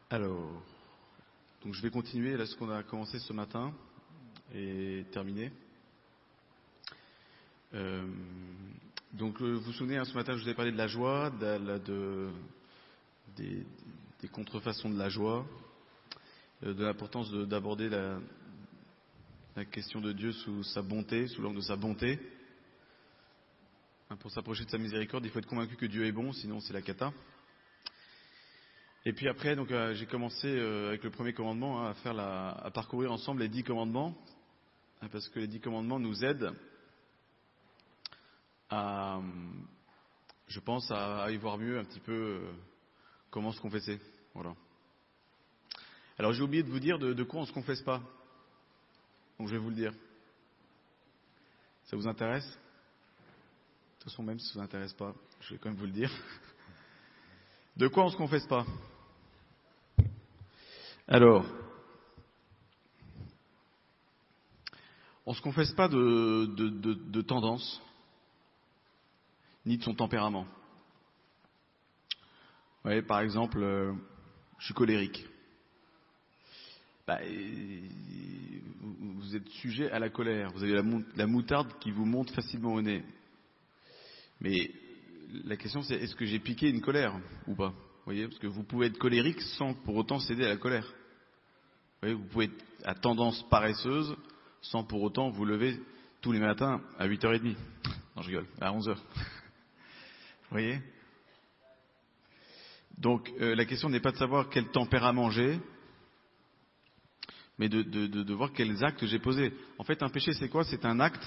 Alors, donc je vais continuer là ce qu'on a commencé ce matin et terminer. Vous vous souvenez, ce matin je vous ai parlé de la joie, des contrefaçons de la joie, de l'importance d'aborder la question de Dieu sous sa bonté, sous l'angle de sa bonté. Pour s'approcher de sa miséricorde, il faut être convaincu que Dieu est bon, sinon c'est la cata. Et puis après, j'ai commencé avec le premier commandement à parcourir ensemble les 10 commandements, parce que les 10 commandements nous aident je pense, à y voir mieux un petit peu comment se confesser. Voilà. Alors j'ai oublié de vous dire de quoi on se confesse pas. Donc je vais vous le dire. Ça vous intéresse ? De toute façon, même si ça vous intéresse pas, je vais quand même vous le dire. De quoi on se confesse pas ? Alors, on se confesse pas de tendance, ni de son tempérament. Vous voyez, par exemple, je suis colérique. Vous êtes sujet à la colère. Vous avez la moutarde qui vous monte facilement au nez. Mais la question c'est, est-ce que j'ai piqué une colère ou pas ? Vous voyez, parce que vous pouvez être colérique sans pour autant céder à la colère. Vous voyez, vous pouvez être à tendance paresseuse sans pour autant vous lever tous les matins à 8h30. Non, je rigole, à 11h. Vous voyez ? Donc la question n'est pas de savoir quel tempérament j'ai, mais de voir quels actes j'ai posés. En fait, un péché, c'est quoi ? C'est un acte,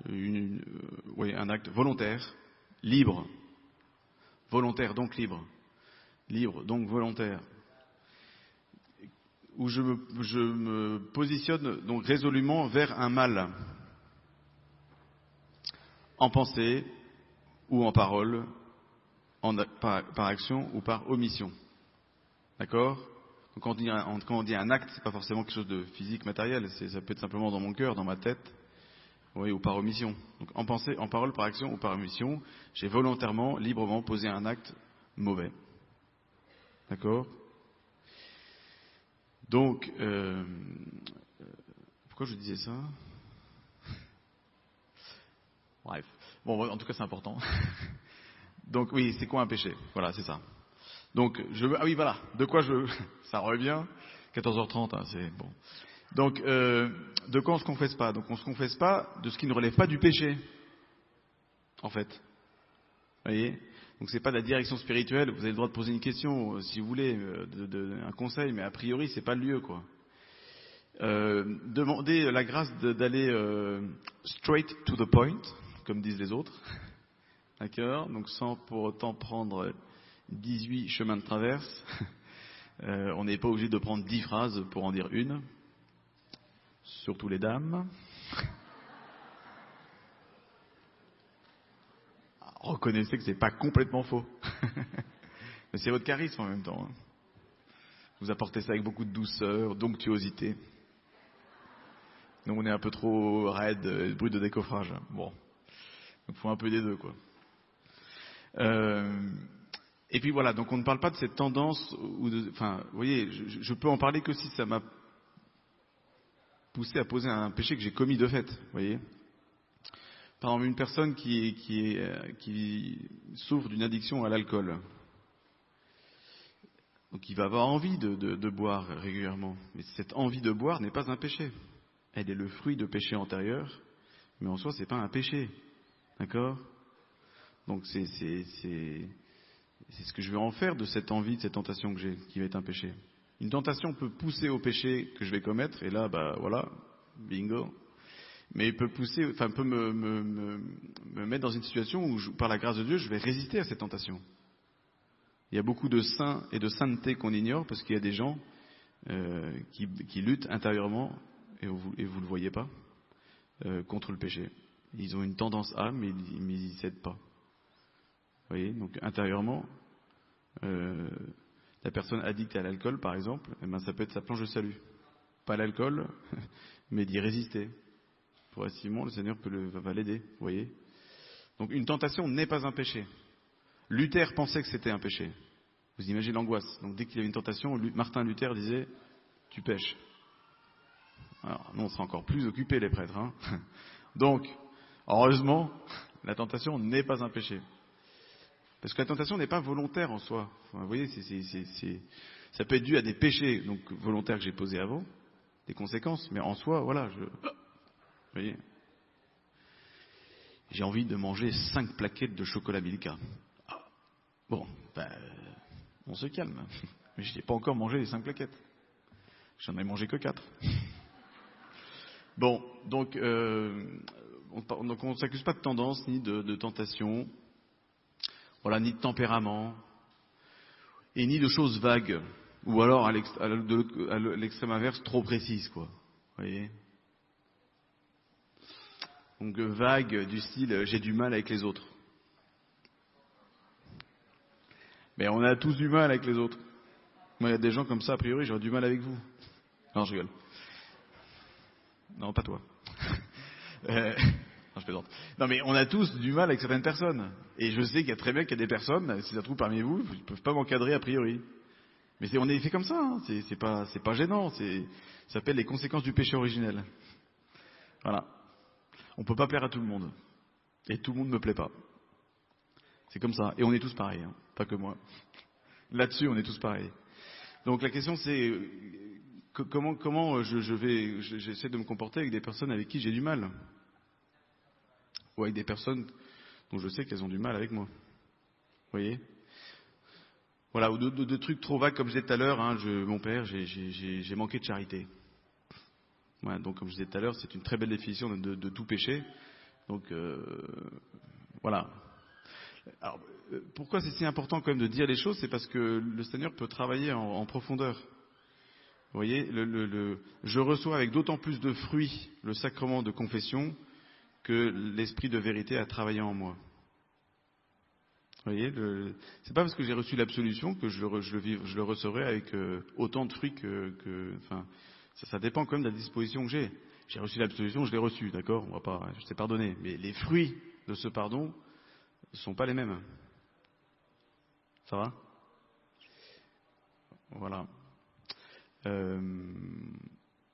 un acte volontaire, libre. Volontaire, donc libre. Libre, donc volontaire. Où je me positionne donc résolument vers un mal. En pensée ou en parole, par action ou par omission. D'accord ? Donc quand on dit un acte, c'est pas forcément quelque chose de physique, matériel. Ça peut être simplement dans mon cœur, dans ma tête, ou par omission. Donc en pensée, en parole, par action ou par omission, j'ai volontairement, librement posé un acte mauvais. D'accord ? Donc, pourquoi je disais ça ? Bref. Bon, en tout cas, c'est important. Donc oui, c'est quoi un péché ? Voilà, c'est ça. Donc, voilà. De quoi ça revient. 14h30, c'est bon. Donc, de quoi on se confesse pas ? Donc, on se confesse pas de ce qui ne relève pas du péché, en fait. Vous voyez ? Donc, c'est pas de la direction spirituelle. Vous avez le droit de poser une question, si vous voulez, un conseil, mais a priori, c'est pas le lieu, quoi. Demander la grâce d'aller straight to the point, comme disent les autres. D'accord ? Donc, sans pour autant prendre 18 chemins de traverse. On n'est pas obligé de prendre 10 phrases pour en dire une. Surtout les dames. Reconnaissez que c'est pas complètement faux. Mais c'est votre charisme en même temps. Vous apportez ça avec beaucoup de douceur, d'onctuosité. Nous, on est un peu trop raide, brut de décoffrage. Bon. Donc, il faut un peu des deux, quoi. Et puis voilà, donc on ne parle pas de cette tendance, vous voyez, je peux en parler que si ça m'a poussé à poser un péché que j'ai commis de fait, vous voyez. Par exemple, une personne qui souffre d'une addiction à l'alcool. Donc il va avoir envie de boire régulièrement. Mais cette envie de boire n'est pas un péché. Elle est le fruit de péchés antérieurs, mais en soi, c'est pas un péché. D'accord ? Donc c'est ce que je vais en faire de cette envie, de cette tentation que j'ai, qui va être un péché. Une tentation peut pousser au péché que je vais commettre, et là, voilà, bingo. Mais peut me mettre dans une situation où, par la grâce de Dieu, je vais résister à cette tentation. Il y a beaucoup de saints et de sainteté qu'on ignore, parce qu'il y a des gens qui luttent intérieurement, et vous le voyez pas, contre le péché. Ils ont une tendance à, mais ils n'y cèdent pas. Vous voyez, donc intérieurement, la personne addicte à l'alcool, par exemple, ça peut être sa planche de salut. Pas l'alcool, mais d'y résister. Progressivement, le Seigneur va l'aider, vous voyez. Donc une tentation n'est pas un péché. Luther pensait que c'était un péché. Vous imaginez l'angoisse. Donc dès qu'il y avait une tentation, Martin Luther disait « tu pèches ». Alors nous, on sera encore plus occupés, les prêtres. Hein. Donc, heureusement, la tentation n'est pas un péché. Parce que la tentation n'est pas volontaire en soi. Enfin, vous voyez, ça peut être dû à des péchés donc volontaires que j'ai posés avant, des conséquences, mais en soi, voilà, vous voyez, j'ai envie de manger 5 plaquettes de chocolat Milka. Bon, on se calme. Mais je n'ai pas encore mangé les 5 plaquettes. J'en ai mangé que 4. Bon, donc on ne s'accuse pas de tendance, ni de tentation, voilà, ni de tempérament, et ni de choses vagues, ou alors à l'extrême inverse, trop précises, quoi. Vous voyez ? Donc vague du style j'ai du mal avec les autres. Mais on a tous du mal avec les autres. Moi, il y a des gens comme ça, a priori, j'aurais du mal avec vous. Non, je rigole. Non, pas toi. Non, je plaisante. Non, mais on a tous du mal avec certaines personnes. Et je sais qu'il y a très bien qu'il y a des personnes, si ça se trouve parmi vous, ils ne peuvent pas m'encadrer a priori. Mais on est fait comme ça, hein. C'est pas gênant. Ça s'appelle les conséquences du péché originel. Voilà. On ne peut pas plaire à tout le monde. Et tout le monde ne me plaît pas. C'est comme ça. Et on est tous pareils, hein. Pas que moi. Là-dessus, on est tous pareils. Donc la question c'est comment j'essaie de me comporter avec des personnes avec qui j'ai du mal, ou avec des personnes dont je sais qu'elles ont du mal avec moi. Vous voyez ? Voilà, ou de trucs trop vagues comme je disais tout à l'heure. Hein, mon père, j'ai manqué de charité. Voilà, donc comme je disais tout à l'heure, c'est une très belle définition de tout péché. Donc voilà. Alors, pourquoi c'est si important quand même de dire les choses ? C'est parce que le Seigneur peut travailler en profondeur. Vous voyez, je reçois avec d'autant plus de fruits le sacrement de confession que l'esprit de vérité a travaillé en moi. Vous voyez, c'est pas parce que j'ai reçu l'absolution que je le recevrai avec autant de fruits enfin, ça dépend quand même de la disposition que j'ai. J'ai reçu l'absolution, je l'ai reçu, d'accord ? Je t'ai pardonné, mais les fruits de ce pardon ne sont pas les mêmes. Ça va ? Voilà.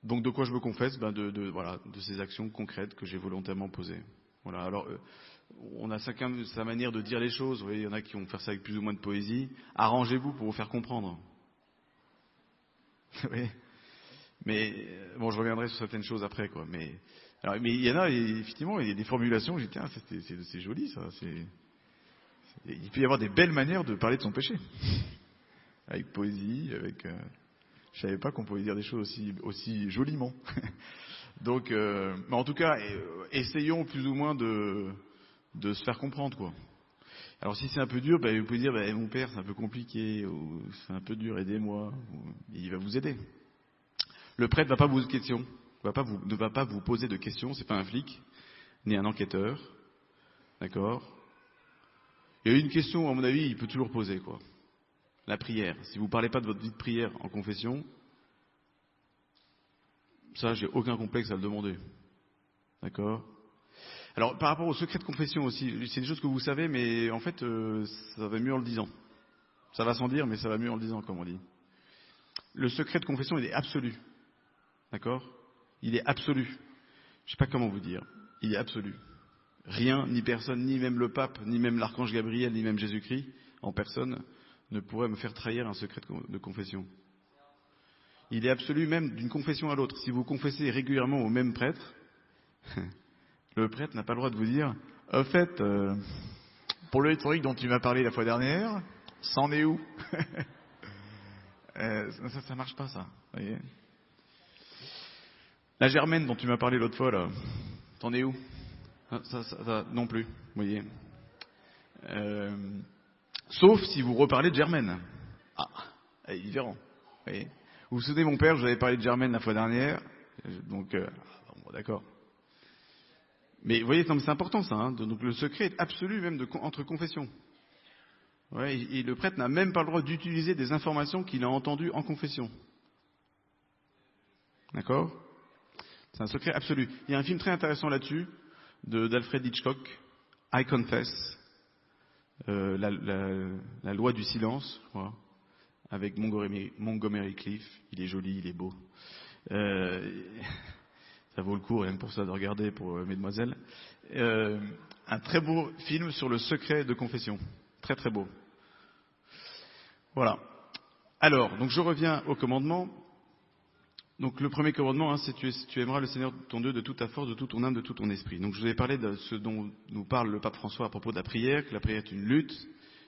Donc de quoi je me confesse ? Voilà, de ces actions concrètes que j'ai volontairement posées. Voilà. Alors, on a chacun sa manière de dire les choses. Vous voyez, il y en a qui vont faire ça avec plus ou moins de poésie. Arrangez-vous pour vous faire comprendre. Oui. Mais bon, je reviendrai sur certaines choses après, quoi. Mais il y en a, effectivement, il y a des formulations. J'ai dit, tiens, c'est joli, ça. Il peut y avoir des belles manières de parler de son péché, avec poésie, avec. Je savais pas qu'on pouvait dire des choses aussi joliment. Donc, mais en tout cas, essayons plus ou moins de se faire comprendre, quoi. Alors si c'est un peu dur, vous pouvez dire, mon père, c'est un peu compliqué, ou c'est un peu dur, aidez-moi. Il va vous aider. Le prêtre ne va pas vous poser de questions, ne va pas vous poser de questions. C'est pas un flic, ni un enquêteur, d'accord. Il y a une question, à mon avis, il peut toujours poser, quoi. La prière. Si vous ne parlez pas de votre vie de prière en confession, ça, j'ai aucun complexe à le demander. D'accord ? Alors, par rapport au secret de confession aussi, c'est une chose que vous savez, mais en fait, ça va mieux en le disant. Ça va sans dire, mais ça va mieux en le disant, comme on dit. Le secret de confession, il est absolu. D'accord ? Il est absolu. Je ne sais pas comment vous dire. Il est absolu. Rien, ni personne, ni même le pape, ni même l'archange Gabriel, ni même Jésus-Christ, en personne, ne pourrait me faire trahir un secret de confession. Il est absolu même d'une confession à l'autre. Si vous confessez régulièrement au même prêtre, le prêtre n'a pas le droit de vous dire « Au fait, pour le historique dont tu m'as parlé la fois dernière, c'en est où ?» Ça marche pas, ça. Vous voyez ? La Germaine dont tu m'as parlé l'autre fois, là, t'en es où ? Ça non plus, vous voyez. Sauf si vous reparlez de Germaine. Ah, elle est différente. Vous voyez. Vous vous souvenez, mon père, je vous avais parlé de Germaine la fois dernière, donc, bon, d'accord. Mais vous voyez, c'est important ça, hein. Donc le secret est absolu même entre confessions. Ouais, et le prêtre n'a même pas le droit d'utiliser des informations qu'il a entendues en confession. D'accord ? C'est un secret absolu. Il y a un film très intéressant là-dessus, d'Alfred Hitchcock, I Confess, la loi du silence, je crois. avec Montgomery Clift. Il est joli, il est beau. Ça vaut le coup rien que pour ça de regarder pour Mesdemoiselles. Un très beau film sur le secret de confession. Très très beau. Voilà. Alors, donc je reviens au commandement. Donc le premier commandement, hein, c'est tu aimeras le Seigneur ton Dieu de toute ta force, de toute ton âme, de tout ton esprit. Donc je vous ai parlé de ce dont nous parle le pape François à propos de la prière, que la prière est une lutte,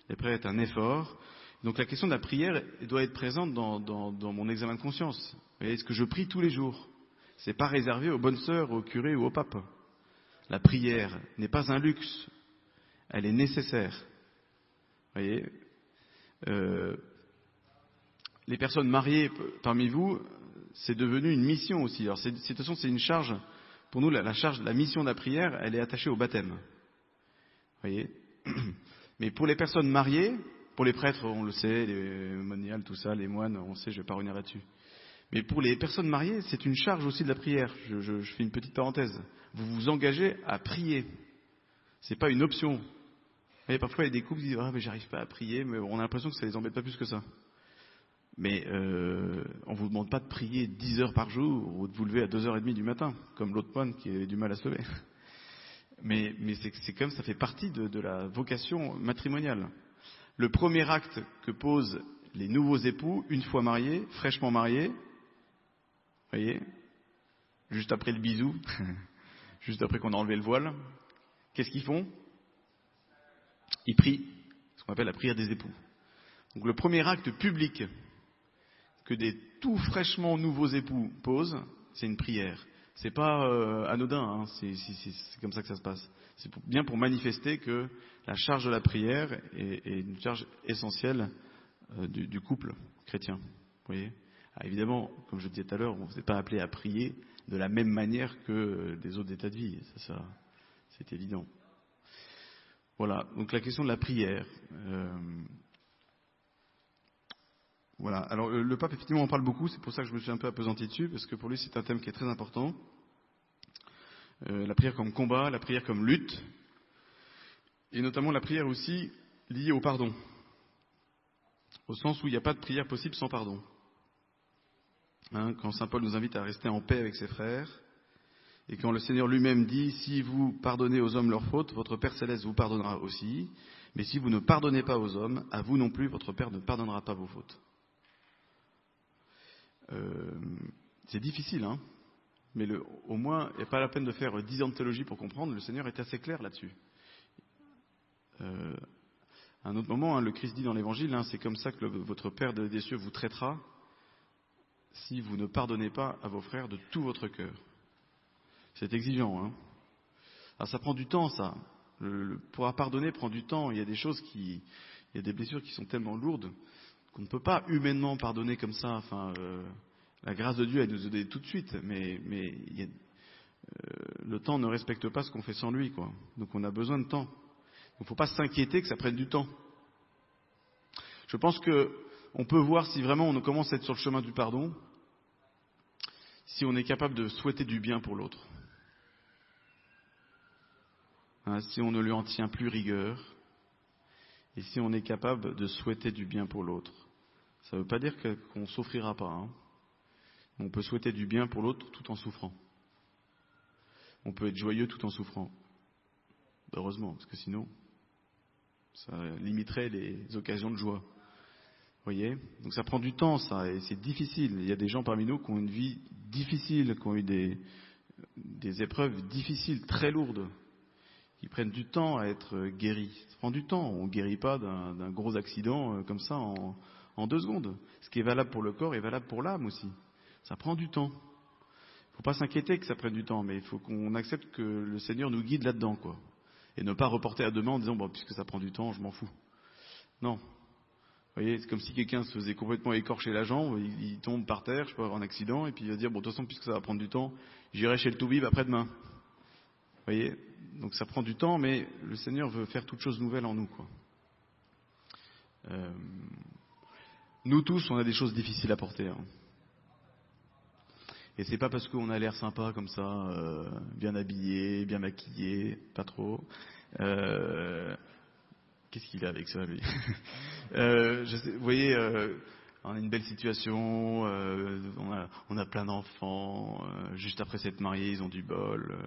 la prière est un effort. Donc la question de la prière doit être présente dans mon examen de conscience. Vous voyez, est-ce que je prie tous les jours? C'est pas réservé aux bonnes sœurs, aux curés ou au pape. La prière n'est pas un luxe, elle est nécessaire. Vous voyez, les personnes mariées parmi vous, c'est devenu une mission aussi. Alors de toute façon, c'est une charge. Pour nous, la charge, la mission de la prière, elle est attachée au baptême. Vous voyez. Mais pour les personnes mariées, pour les prêtres, on le sait, les moniales, tout ça, les moines, on sait, je ne vais pas revenir là-dessus. Mais pour les personnes mariées, c'est une charge aussi de la prière. Je fais une petite parenthèse. Vous vous engagez à prier. C'est pas une option. Vous voyez, parfois, il y a des couples qui disent mais j'arrive pas à prier, mais on a l'impression que ça les embête pas plus que ça. Mais on vous demande pas de prier 10 heures par jour ou de vous lever à 2h30 du matin, comme l'autre moine qui a du mal à se lever. Mais c'est comme ça fait partie de la vocation matrimoniale. Le premier acte que posent les nouveaux époux, une fois mariés, fraîchement mariés, vous voyez, juste après le bisou, juste après qu'on a enlevé le voile, qu'est-ce qu'ils font? Ils prient, ce qu'on appelle la prière des époux. Donc le premier acte public que des tout fraîchement nouveaux époux posent, c'est une prière. C'est pas anodin, hein, c'est comme ça que ça se passe. C'est bien pour manifester que la charge de la prière est une charge essentielle du couple chrétien. Vous voyez. Alors évidemment, comme je disais tout à l'heure, on ne s'est pas appelé à prier de la même manière que des autres états de vie. Ça c'est évident. Voilà, donc la question de la prière. Voilà, alors le pape effectivement en parle beaucoup, c'est pour ça que je me suis un peu appesanti dessus, parce que pour lui c'est un thème qui est très important. La prière comme combat, la prière comme lutte, et notamment la prière aussi liée au pardon, au sens où il n'y a pas de prière possible sans pardon. Hein, quand saint Paul nous invite à rester en paix avec ses frères, et quand le Seigneur lui-même dit « Si vous pardonnez aux hommes leurs fautes, votre Père Céleste vous pardonnera aussi, mais si vous ne pardonnez pas aux hommes, à vous non plus, votre Père ne pardonnera pas vos fautes. » C'est difficile, hein, mais au moins, il n'y a pas la peine de faire 10 ans de théologie pour comprendre, le Seigneur est assez clair là-dessus. À un autre moment, hein, le Christ dit dans l'Évangile, hein, c'est comme ça que votre Père des cieux vous traitera si vous ne pardonnez pas à vos frères de tout votre cœur. C'est exigeant, hein. Alors ça prend du temps, ça. Pouvoir pardonner prend du temps. Il y a des choses il y a des blessures qui sont tellement lourdes qu'on ne peut pas humainement pardonner comme ça. Enfin, la grâce de Dieu, elle nous aide tout de suite, mais le temps ne respecte pas ce qu'on fait sans lui, quoi. Donc on a besoin de temps. Donc il ne faut pas s'inquiéter que ça prenne du temps. Je pense qu'on peut voir si vraiment on commence à être sur le chemin du pardon, si on est capable de souhaiter du bien pour l'autre. Hein, si on ne lui en tient plus rigueur, et si on est capable de souhaiter du bien pour l'autre. Ça ne veut pas dire qu'on ne souffrira pas. Hein. On peut souhaiter du bien pour l'autre tout en souffrant. On peut être joyeux tout en souffrant. Heureusement, parce que sinon, ça limiterait les occasions de joie. Vous voyez ? Donc ça prend du temps, ça, et c'est difficile. Il y a des gens parmi nous qui ont une vie difficile, qui ont eu des épreuves difficiles, très lourdes, qui prennent du temps à être guéris. Ça prend du temps. On ne guérit pas d'un gros accident comme ça en 2 secondes. Ce qui est valable pour le corps est valable pour l'âme aussi. Ça prend du temps. Il ne faut pas s'inquiéter que ça prenne du temps, mais il faut qu'on accepte que le Seigneur nous guide là-dedans, quoi. Et ne pas reporter à demain en disant bon, puisque ça prend du temps, je m'en fous. Non. Vous voyez, c'est comme si quelqu'un se faisait complètement écorcher la jambe, il tombe par terre, je peux avoir un accident, et puis il va dire bon, de toute façon, puisque ça va prendre du temps, j'irai chez le Toubib après-demain. Vous voyez, donc ça prend du temps, mais le Seigneur veut faire toutes choses nouvelles en nous, quoi. Nous tous, on a des choses difficiles à porter. Hein. Et c'est pas parce qu'on a l'air sympa comme ça, bien habillé, bien maquillé, pas trop. Qu'est-ce qu'il a avec ça, lui? Vous voyez, on a une belle situation, on a plein d'enfants, juste après s'être mariés, ils ont du bol,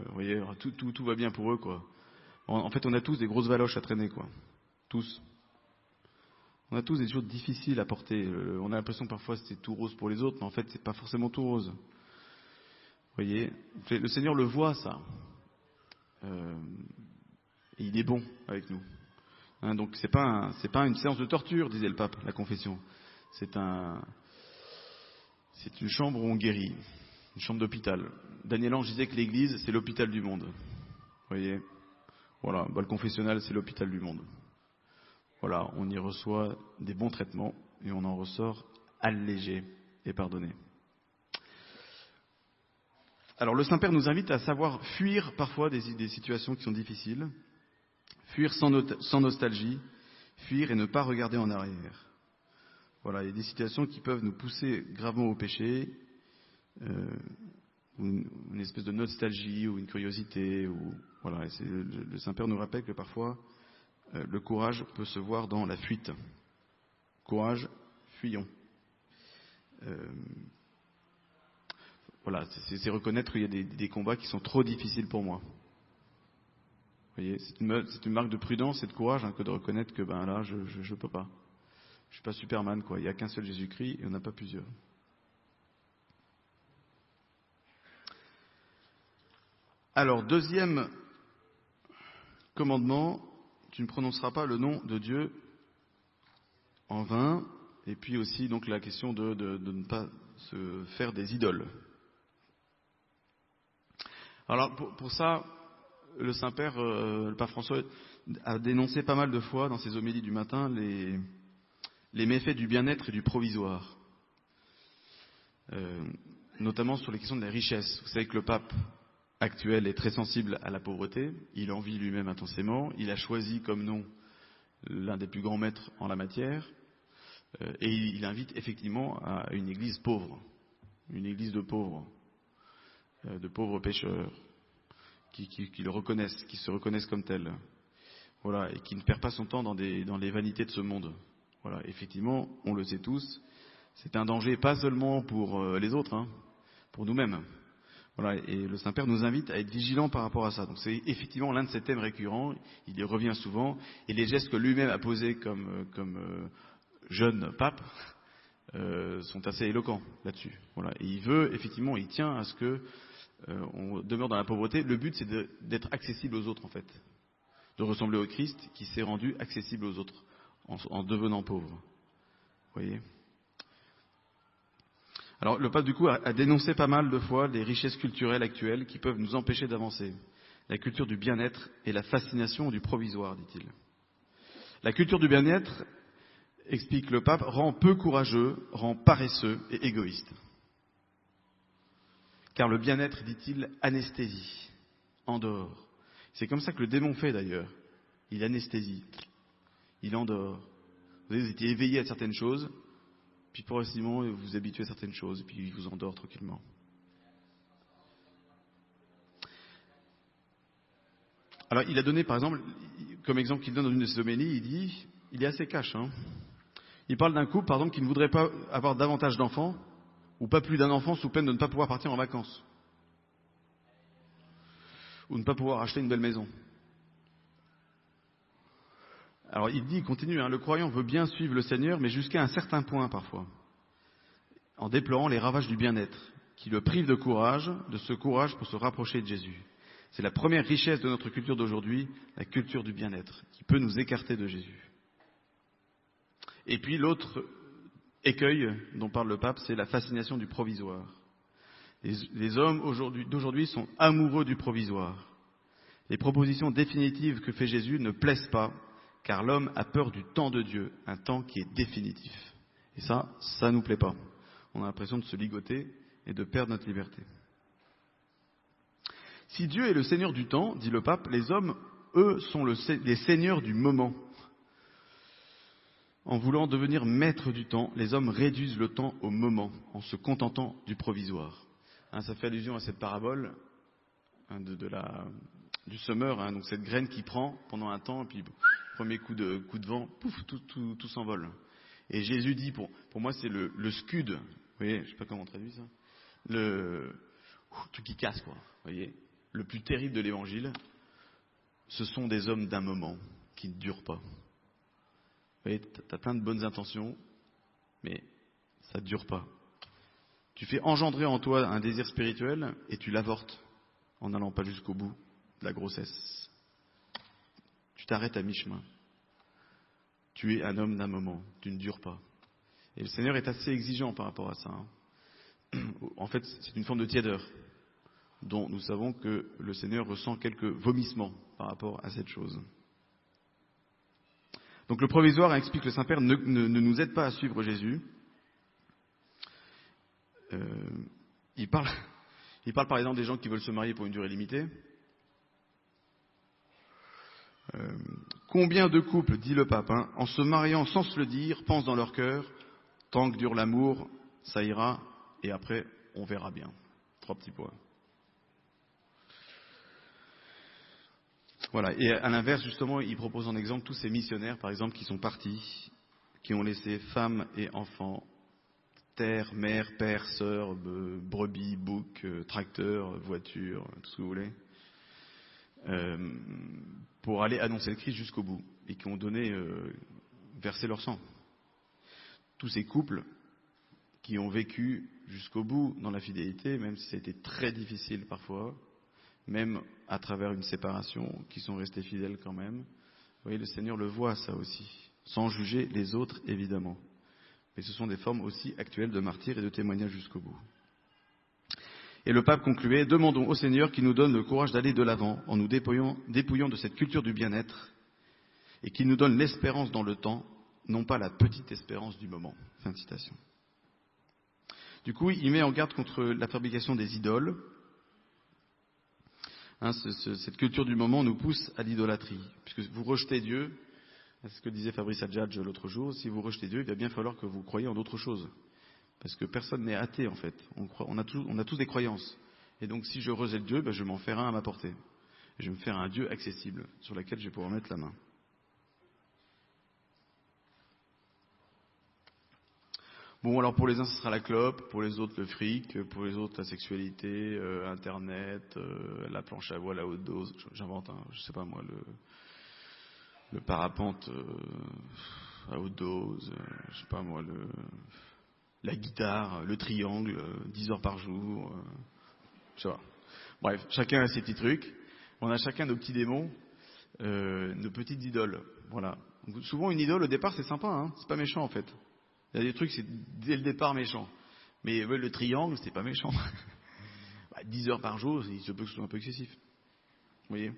vous voyez, alors tout va bien pour eux, quoi. En fait, on a tous des grosses valoches à traîner, quoi. Tous. On a tous des choses difficiles à porter. On a l'impression que parfois c'est tout rose pour les autres, mais en fait, c'est pas forcément tout rose. Vous voyez, le Seigneur le voit, ça. Et il est bon avec nous. Hein, donc c'est pas une séance de torture, disait le pape, la confession. C'est une chambre où on guérit, une chambre d'hôpital. Daniel Ange disait que l'Église, c'est l'hôpital du monde. Vous voyez, voilà, le confessionnal, c'est l'hôpital du monde. Voilà, on y reçoit des bons traitements et on en ressort allégé et pardonné. Alors le Saint-Père nous invite à savoir fuir parfois des situations qui sont difficiles, fuir sans nostalgie, fuir et ne pas regarder en arrière. Voilà, il y a des situations qui peuvent nous pousser gravement au péché, une espèce de nostalgie ou une curiosité. Voilà, et le Saint-Père nous rappelle que parfois le courage peut se voir dans la fuite. Courage, fuyons. Voilà, c'est reconnaître qu'il y a des combats qui sont trop difficiles pour moi. Vous voyez, c'est une marque de prudence et de courage que de reconnaître que là, je peux pas. Je suis pas Superman, quoi. Il n'y a qu'un seul Jésus-Christ et on n'a pas plusieurs. Alors, deuxième commandement, tu ne prononceras pas le nom de Dieu en vain. Et puis aussi, donc, la question de ne pas se faire des idoles. Alors, pour ça, le Saint-Père, le Pape François, a dénoncé pas mal de fois dans ses homélies du matin les méfaits du bien-être et du provisoire. Notamment sur les questions de la richesse. Vous savez que le pape actuel est très sensible à la pauvreté, il en vit lui-même intensément, il a choisi comme nom l'un des plus grands maîtres en la matière, et il invite effectivement à une église pauvre, une église de pauvres pécheurs, qui le reconnaissent, qui se reconnaissent comme tels, voilà, et qui ne perd pas son temps dans les vanités de ce monde. Voilà, effectivement, on le sait tous, c'est un danger pas seulement pour les autres, pour nous-mêmes. Voilà, et le Saint-Père nous invite à être vigilants par rapport à ça. Donc c'est effectivement l'un de ces thèmes récurrents, il y revient souvent, et les gestes que lui-même a posés comme jeune pape sont assez éloquents là-dessus. Voilà, et il tient à ce que on demeure dans la pauvreté. Le but, c'est d'être accessible aux autres, en fait, de ressembler au Christ qui s'est rendu accessible aux autres en devenant pauvre. Vous voyez ? Alors le pape du coup a dénoncé pas mal de fois les richesses culturelles actuelles qui peuvent nous empêcher d'avancer. La culture du bien-être et la fascination du provisoire, dit-il. La culture du bien-être, explique le pape, rend peu courageux, rend paresseux et égoïste. Car le bien-être, dit-il, anesthésie, endort. C'est comme ça que le démon fait d'ailleurs. Il anesthésie, il endort. Vous étiez éveillé à certaines choses, puis progressivement vous vous habituez à certaines choses, puis il vous endort tranquillement. Alors il a donné par exemple, comme exemple qu'il donne dans une de ses homélies, il dit, il est assez cash. Il parle d'un couple par exemple qui ne voudrait pas avoir davantage d'enfants, ou pas plus d'un enfant sous peine de ne pas pouvoir partir en vacances, ou ne pas pouvoir acheter une belle maison. Alors il continue, le croyant veut bien suivre le Seigneur, mais jusqu'à un certain point parfois, en déplorant les ravages du bien-être, qui le privent de ce courage pour se rapprocher de Jésus. C'est la première richesse de notre culture d'aujourd'hui, la culture du bien-être, qui peut nous écarter de Jésus. Et puis l'autre écueil dont parle le pape, c'est la fascination du provisoire. Les hommes d'aujourd'hui sont amoureux du provisoire. Les propositions définitives que fait Jésus ne plaisent pas, car l'homme a peur du temps de Dieu, un temps qui est définitif. Et ça nous plaît pas. On a l'impression de se ligoter et de perdre notre liberté. Si Dieu est le Seigneur du temps, dit le pape, les hommes, eux, sont les seigneurs du moment. En voulant devenir maîtres du temps, les hommes réduisent le temps au moment, en se contentant du provisoire. Ça fait allusion à cette parabole du semeur, donc cette graine qui prend pendant un temps, et puis premier coup de vent, pouf, tout s'envole. Et Jésus dit, pour moi c'est le scud, vous voyez, je sais pas comment on traduit ça, le truc qui casse quoi, vous voyez, le plus terrible de l'évangile, ce sont des hommes d'un moment qui ne durent pas. Vous voyez, t'as plein de bonnes intentions, mais ça ne dure pas. Tu fais engendrer en toi un désir spirituel et tu l'avortes en n'allant pas jusqu'au bout de la grossesse. Tu t'arrêtes à mi-chemin. Tu es un homme d'un moment, tu ne dures pas. Et le Seigneur est assez exigeant par rapport à ça. En fait, c'est une forme de tiédeur dont nous savons que le Seigneur ressent quelques vomissements par rapport à cette chose. Donc le provisoire explique que le Saint-Père ne nous aide pas à suivre Jésus. Il parle par exemple des gens qui veulent se marier pour une durée limitée. Combien de couples, dit le pape, en se mariant sans se le dire, pensent dans leur cœur, tant que dure l'amour, ça ira, et après, on verra bien. 3 petits points. Voilà. Et à l'inverse, justement, il propose en exemple tous ces missionnaires, par exemple, qui sont partis, qui ont laissé femmes et enfants, terre, mère, père, sœur, brebis, bouc, tracteur, voiture, tout ce que vous voulez, pour aller annoncer le Christ jusqu'au bout, et qui ont versé leur sang. Tous ces couples qui ont vécu jusqu'au bout dans la fidélité, même si ça a été très difficile parfois, même à travers une séparation, qui sont restés fidèles quand même. Vous voyez, le Seigneur le voit ça aussi, sans juger les autres évidemment. Mais ce sont des formes aussi actuelles de martyrs et de témoignage jusqu'au bout. Et le pape concluait, demandons au Seigneur qu'il nous donne le courage d'aller de l'avant en nous dépouillant de cette culture du bien-être et qu'il nous donne l'espérance dans le temps, non pas la petite espérance du moment. Fin de citation. Du coup, il met en garde contre la fabrication des idoles. Cette culture du moment nous pousse à l'idolâtrie, puisque vous rejetez Dieu. C'est ce que disait Fabrice Adjadj l'autre jour. Si vous rejetez Dieu, il va bien falloir que vous croyiez en d'autres choses. Parce que personne n'est athée, en fait. On a tous des croyances. Et donc, si je rejette Dieu, je vais m'en faire un à ma portée. Je vais me faire un Dieu accessible, sur lequel je vais pouvoir mettre la main. Bon, alors pour les uns, ce sera la clope, pour les autres, le fric, pour les autres, la sexualité, Internet, la planche à voile à haute dose. J'invente, je sais pas moi, le parapente à haute dose, je sais pas moi, la guitare, le triangle, 10 heures par jour, je sais pas. Bref, chacun a ses petits trucs. On a chacun nos petits démons, nos petites idoles. Voilà. Donc, souvent, une idole, au départ, c'est sympa, c'est pas méchant en fait. Il y a des trucs, c'est dès le départ méchant. Mais le triangle, c'est pas méchant. 10 heures par jour, il se peut que ce soit un peu excessif. Vous voyez ?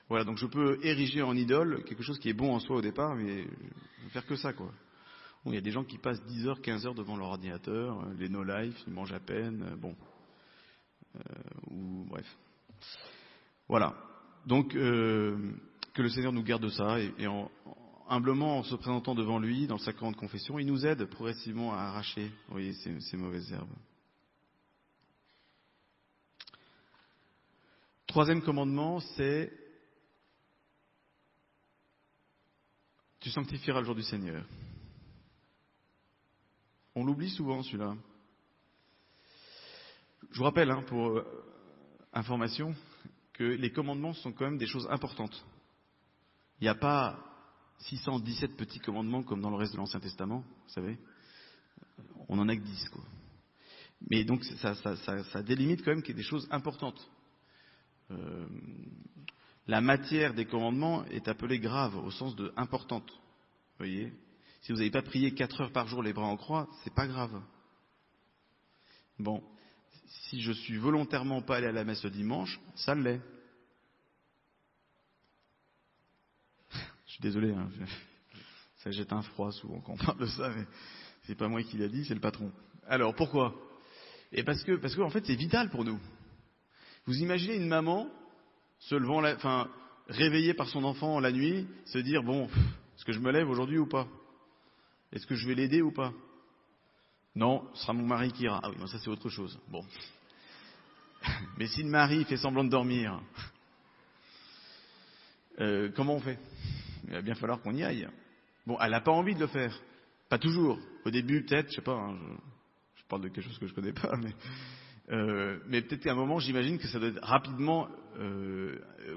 Voilà, donc je peux ériger en idole quelque chose qui est bon en soi au départ, mais je veux faire que ça, quoi. Bon, il y a des gens qui passent 10 heures, 15 heures devant leur ordinateur, les no-life, ils mangent à peine, ou bref. Voilà. Donc, que le Seigneur nous garde de ça, et humblement, en se présentant devant lui, dans le sacrement de confession, il nous aide progressivement à arracher, vous voyez, ces mauvaises herbes. 3e commandement, c'est « Tu sanctifieras le jour du Seigneur ». On l'oublie souvent, celui-là. Je vous rappelle, pour information, que les commandements sont quand même des choses importantes. Il n'y a pas 617 petits commandements comme dans le reste de l'Ancien Testament, vous savez. On en a que 10, quoi. Mais donc, ça délimite quand même qu'il y a des choses importantes. La matière des commandements est appelée grave, au sens de importante. Vous voyez ? Si vous n'avez pas prié 4 heures par jour les bras en croix, c'est pas grave. Bon, si je suis volontairement pas allé à la messe le dimanche, ça l'est. Je suis désolé, ça jette un froid souvent quand on parle de ça, mais c'est pas moi qui l'a dit, c'est le patron. Alors, pourquoi ? Et parce que en fait, c'est vital pour nous. Vous imaginez une maman se levant, réveillée par son enfant la nuit, se dire, bon, est-ce que je me lève aujourd'hui ou pas ? Est-ce que je vais l'aider ou pas ? Non, ce sera mon mari qui ira. Ah oui, non, ça c'est autre chose. Bon. Mais si le mari fait semblant de dormir, comment on fait ? Il va bien falloir qu'on y aille. Bon, elle n'a pas envie de le faire. Pas toujours. Au début, peut-être, je sais pas, hein, je parle de quelque chose que je connais pas, mais peut-être qu'à un moment, j'imagine que ça doit être rapidement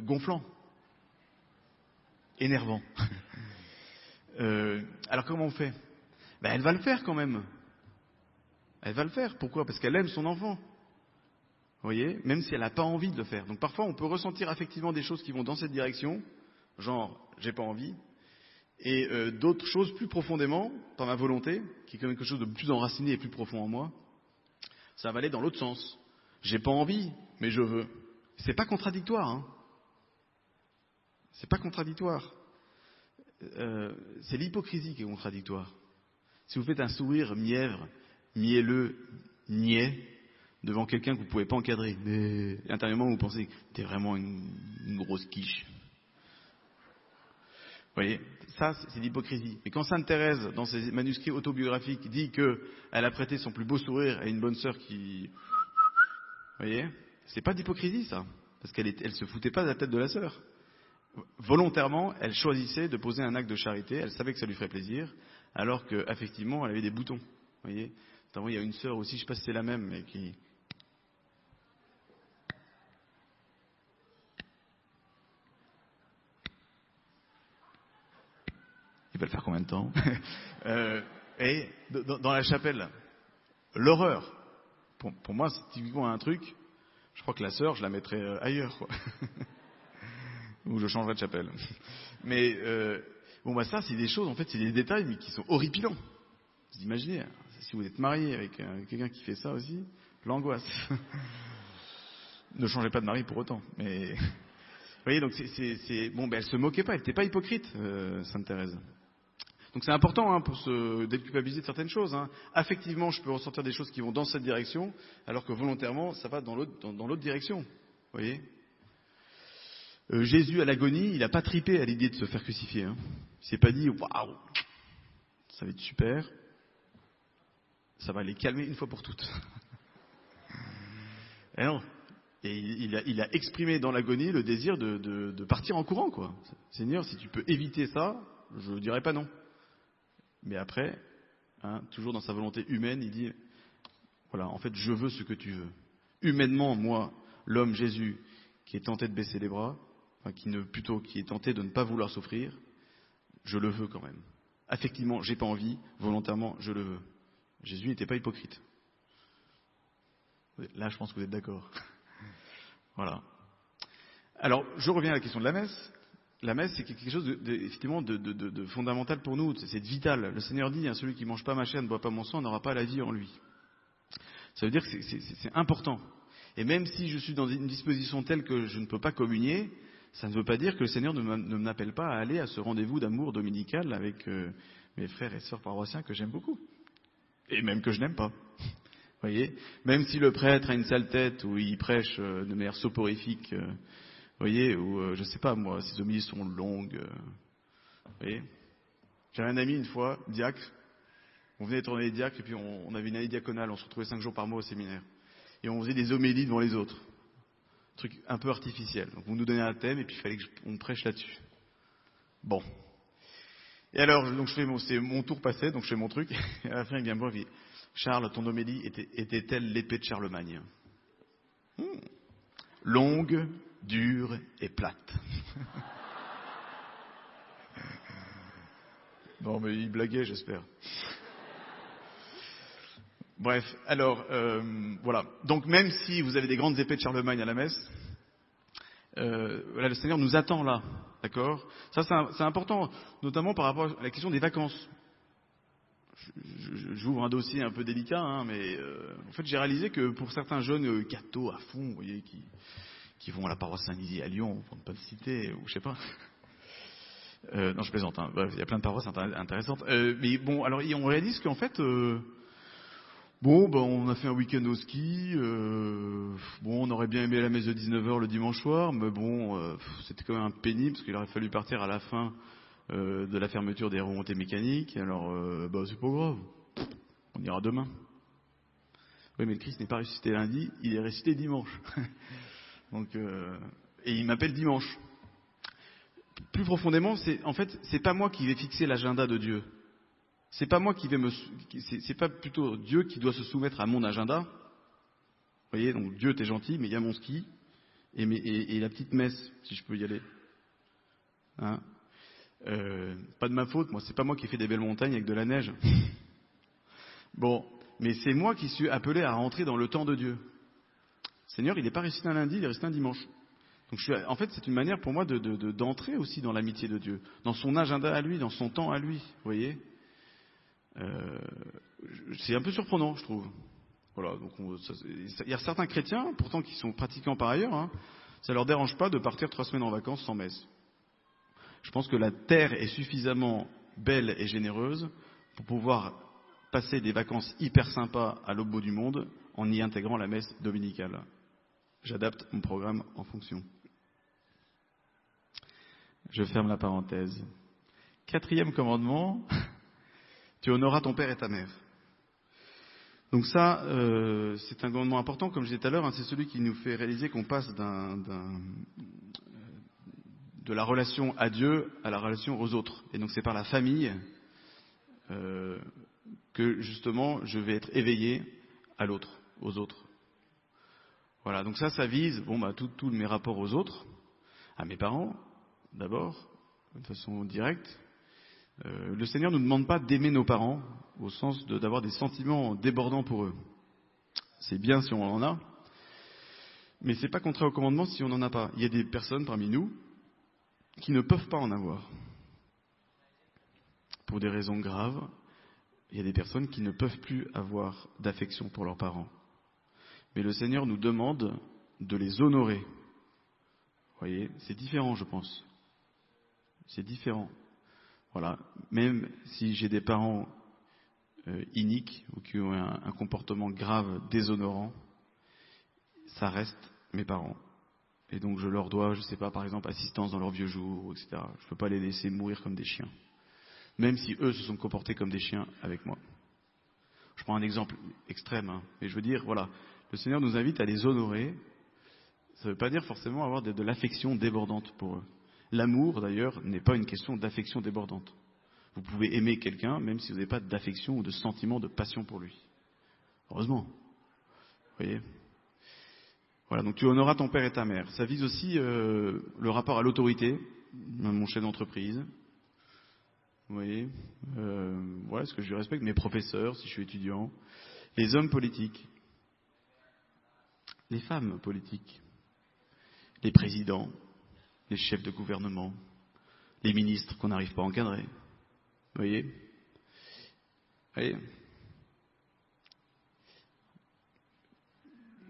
gonflant, énervant. Alors comment on fait? Ben, elle va le faire quand même. Elle va le faire. Pourquoi? Parce qu'elle aime son enfant. Vous voyez? Même si elle n'a pas envie de le faire. Donc parfois, on peut ressentir affectivement des choses qui vont dans cette direction, genre j'ai pas envie, et d'autres choses plus profondément, par ma volonté, qui est quelque chose de plus enraciné et plus profond en moi, ça va aller dans l'autre sens. J'ai pas envie, mais je veux. C'est pas contradictoire, hein. C'est pas contradictoire. C'est l'hypocrisie qui est contradictoire. Si vous faites un sourire mièvre, mielleux, niais, devant quelqu'un que vous ne pouvez pas encadrer, mais intérieurement vous pensez que t'es vraiment une grosse quiche. Vous voyez, ça c'est l'hypocrisie. Mais quand Sainte Thérèse, dans ses manuscrits autobiographiques, dit qu'elle a prêté son plus beau sourire à une bonne sœur qui... Vous voyez, c'est pas d'hypocrisie ça, parce qu'elle se foutait pas de la tête de la sœur. Volontairement, elle choisissait de poser un acte de charité, elle savait que ça lui ferait plaisir, alors qu'effectivement, elle avait des boutons. Vous voyez, notamment, il y a une sœur aussi, je ne sais pas si c'est la même, mais qui... Il va le faire combien de temps? Et dans la chapelle, l'horreur. Pour moi, c'est typiquement un truc, je crois que la sœur, je la mettrais ailleurs, quoi. Ou je changerai de chapelle. Mais bon, bah ça, c'est des choses, en fait, c'est des détails, mais qui sont horripilants. Vous imaginez, si vous êtes marié avec quelqu'un qui fait ça aussi, l'angoisse. Ne changez pas de mari pour autant. Mais vous voyez, donc bon, ben elle se moquait pas, elle n'était pas hypocrite, Sainte Thérèse. Donc c'est important hein, pour se déculpabiliser de certaines choses. Hein. Affectivement, je peux ressentir des choses qui vont dans cette direction, alors que volontairement, ça va dans l'autre direction. Vous voyez. Jésus à l'agonie, il n'a pas tripé à l'idée de se faire crucifier. Hein. Il s'est pas dit waouh, ça va être super, ça va les calmer une fois pour toutes. Et non. Et il a exprimé dans l'agonie le désir de partir en courant, quoi. Seigneur, si tu peux éviter ça, je ne dirais pas non. Mais après, hein, toujours dans sa volonté humaine, il dit, voilà, en fait, je veux ce que tu veux. Humainement, moi, l'homme Jésus, qui est tenté de baisser les bras, enfin, qui est tenté de ne pas vouloir souffrir, je le veux quand même. Affectivement, j'ai pas envie, volontairement, je le veux. Jésus n'était pas hypocrite. Là, je pense que vous êtes d'accord. Voilà. Alors, je reviens à la question de la messe. La messe, c'est quelque chose effectivement de fondamental pour nous. C'est vital. Le Seigneur dit, hein, celui qui ne mange pas ma chair, ne boit pas mon sang, n'aura pas la vie en lui. Ça veut dire que c'est important. Et même si je suis dans une disposition telle que je ne peux pas communier, ça ne veut pas dire que le Seigneur ne m'appelle pas à aller à ce rendez-vous d'amour dominical avec mes frères et sœurs paroissiens que j'aime beaucoup. Et même que je n'aime pas. Vous voyez, même si le prêtre a une sale tête ou il prêche de manière soporifique, vous voyez, ou je sais pas moi, ses homélies sont longues. Vous voyez, j'avais un ami une fois, diacre. On venait tourner les diacres et puis on avait une année diaconale. On se retrouvait 5 jours par mois au séminaire et on faisait des homélies devant les autres, truc un peu artificiel. Donc on nous donnait un thème et puis il fallait qu'on prêche là-dessus. Bon. Et alors donc c'est mon tour passait, donc je fais mon truc. Et à la fin il vient me voir et dit, Charles, ton homélie était-elle l'épée de Charlemagne? Longue, dure et plate. Non, mais il blaguait, j'espère. Bref, alors, voilà. Donc même si vous avez des grandes épées de Charlemagne à la messe, voilà, le Seigneur nous attend là, d'accord? Ça, c'est important, notamment par rapport à la question des vacances. J'ouvre un dossier un peu délicat, hein, mais en fait j'ai réalisé que pour certains jeunes cathos à fond, vous voyez, qui vont à la paroisse Saint-Nizier à Lyon, pour ne pas le citer, ou je sais pas. Non, je plaisante. Hein. Bref, il y a plein de paroisses intéressantes. Mais bon, alors on réalise qu'en fait, on a fait un week-end au ski. On aurait bien aimé la messe de 19h le dimanche soir, mais bon, c'était quand même pénible parce qu'il aurait fallu partir à la fin de la fermeture des remontées mécaniques. Alors, c'est pas grave. On ira demain. Oui, mais le Christ n'est pas ressuscité lundi, il est ressuscité dimanche. Donc, et il m'appelle dimanche. Plus profondément, c'est pas moi qui vais fixer l'agenda de Dieu. c'est pas moi qui vais c'est pas plutôt Dieu qui doit se soumettre à mon agenda. Vous voyez, donc Dieu, t'es gentil, mais il y a mon ski et la petite messe, si je peux y aller. Hein, pas de ma faute, moi, c'est pas moi qui ai fait des belles montagnes avec de la neige. Bon, mais c'est moi qui suis appelé à rentrer dans le temps de Dieu. Le Seigneur, il n'est pas resté un lundi, il est resté un dimanche. Donc en fait, c'est une manière pour moi d'entrer aussi dans l'amitié de Dieu, dans son agenda à lui, dans son temps à lui. Vous voyez, c'est un peu surprenant, je trouve. Voilà. Donc il y a certains chrétiens, pourtant qui sont pratiquants par ailleurs, hein, ça leur dérange pas de partir 3 semaines en vacances sans messe. Je pense que la terre est suffisamment belle et généreuse pour pouvoir passer des vacances hyper sympas à l'autre bout du monde en y intégrant la messe dominicale. J'adapte mon programme en fonction. Je ferme la parenthèse. 4e commandement, tu honoreras ton père et ta mère. Donc ça, c'est un commandement important, comme je disais tout à l'heure, hein, c'est celui qui nous fait réaliser qu'on passe de la relation à Dieu à la relation aux autres. Et donc c'est par la famille que justement je vais être éveillé à l'autre, aux autres. Voilà, donc ça vise tous mes rapports aux autres, à mes parents d'abord, de façon directe. Le Seigneur ne nous demande pas d'aimer nos parents au sens d'avoir des sentiments débordants pour eux. C'est bien si on en a, mais c'est pas contraire au commandement si on n'en a pas. Il y a des personnes parmi nous qui ne peuvent pas en avoir. Pour des raisons graves, il y a des personnes qui ne peuvent plus avoir d'affection pour leurs parents. Mais le Seigneur nous demande de les honorer. Vous voyez, c'est différent, je pense. C'est différent. Voilà. Même si j'ai des parents iniques ou qui ont un comportement grave, déshonorant, ça reste mes parents. Et donc je leur dois, je sais pas, par exemple, assistance dans leurs vieux jours, etc. Je ne peux pas les laisser mourir comme des chiens. Même si eux se sont comportés comme des chiens avec moi. Je prends un exemple extrême, hein, mais je veux dire, voilà, le Seigneur nous invite à les honorer. Ça ne veut pas dire forcément avoir de l'affection débordante pour eux. L'amour, d'ailleurs, n'est pas une question d'affection débordante. Vous pouvez aimer quelqu'un, même si vous n'avez pas d'affection ou de sentiment, de passion pour lui. Heureusement. Vous voyez ? Voilà, donc tu honoreras ton père et ta mère. Ça vise aussi le rapport à l'autorité, mon chef d'entreprise. Vous voyez, voilà, est-ce que je respecte mes professeurs si je suis étudiant, les hommes politiques, les femmes politiques, les présidents, les chefs de gouvernement, les ministres qu'on n'arrive pas à encadrer. Vous voyez,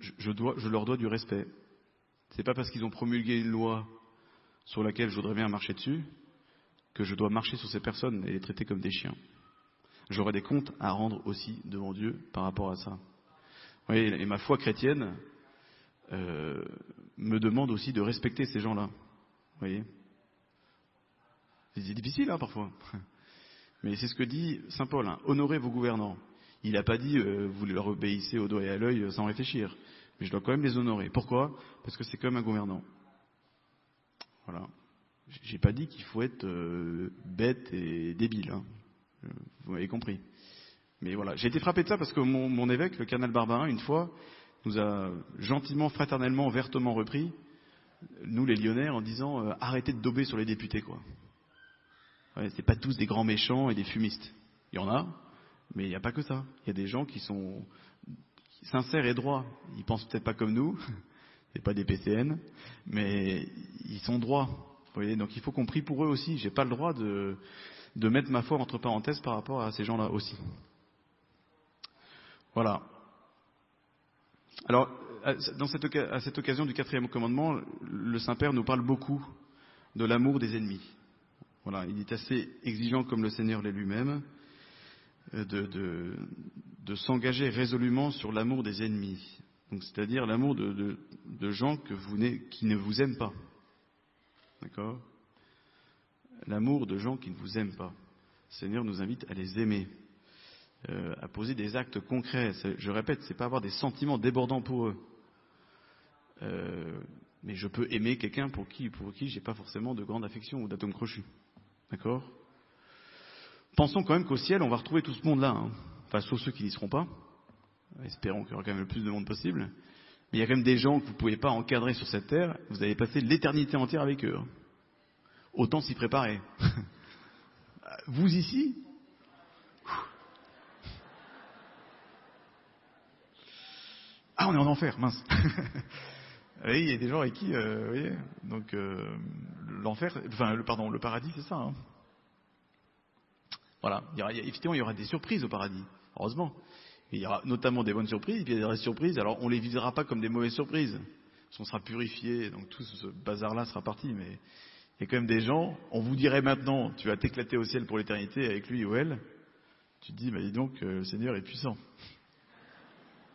je leur dois du respect. C'est pas parce qu'ils ont promulgué une loi sur laquelle je voudrais bien marcher dessus que je dois marcher sur ces personnes et les traiter comme des chiens. J'aurai des comptes à rendre aussi devant Dieu par rapport à ça. Vous voyez, et ma foi chrétienne me demande aussi de respecter ces gens-là. Vous voyez, c'est difficile parfois. Mais c'est ce que dit Saint Paul, hein, honorez vos gouvernants. Il n'a pas dit vous leur obéissez au doigt et à l'œil sans réfléchir. Mais je dois quand même les honorer. Pourquoi ? Parce que c'est comme un gouvernant. Voilà. J'ai pas dit qu'il faut être bête et débile. Hein. Vous m'avez compris. Mais voilà, j'ai été frappé de ça parce que mon évêque, le cardinal Barbarin, une fois, nous a gentiment, fraternellement, vertement repris, nous les Lyonnais, en disant arrêtez de dauber sur les députés, quoi. Ouais, c'est pas tous des grands méchants et des fumistes. Il y en a, mais il n'y a pas que ça. Il y a des gens qui sont sincères et droits. Ils pensent peut-être pas comme nous, c'est pas des PCN, mais ils sont droits. Vous voyez, donc il faut qu'on prie pour eux aussi. J'ai pas le droit de mettre ma foi entre parenthèses par rapport à ces gens-là aussi. Voilà. Alors, à cette occasion du 4e commandement, le Saint-Père nous parle beaucoup de l'amour des ennemis. Voilà, il est assez exigeant comme le Seigneur l'est lui-même de s'engager résolument sur l'amour des ennemis. Donc, c'est-à-dire l'amour de gens qui ne vous aiment pas. D'accord ? L'amour de gens qui ne vous aiment pas. Le Seigneur nous invite à les aimer, à poser des actes concrets. Je répète, c'est pas avoir des sentiments débordants pour eux. Mais je peux aimer quelqu'un pour qui j'ai pas forcément de grande affection ou d'atome crochu. D'accord ? Pensons quand même qu'au ciel, on va retrouver tout ce monde-là. Hein. Enfin, sauf ceux qui n'y seront pas. Espérons qu'il y aura quand même le plus de monde possible. Mais il y a quand même des gens que vous ne pouvez pas encadrer sur cette terre. Vous allez passer l'éternité entière avec eux. Autant s'y préparer. Vous ici, ah, on est en enfer, mince. Oui, il y a des gens avec qui, vous voyez, donc l'enfer, enfin, le paradis, c'est ça. Hein. Voilà, effectivement, il y aura des surprises au paradis, heureusement. Et il y aura notamment des bonnes surprises, et puis il y a des surprises. Alors, on les vivra pas comme des mauvaises surprises, parce qu'on sera purifié, donc tout ce bazar-là sera parti. Mais il y a quand même des gens, on vous dirait maintenant, tu vas t'éclater au ciel pour l'éternité avec lui ou elle. Tu te dis, bah dis donc, le Seigneur est puissant.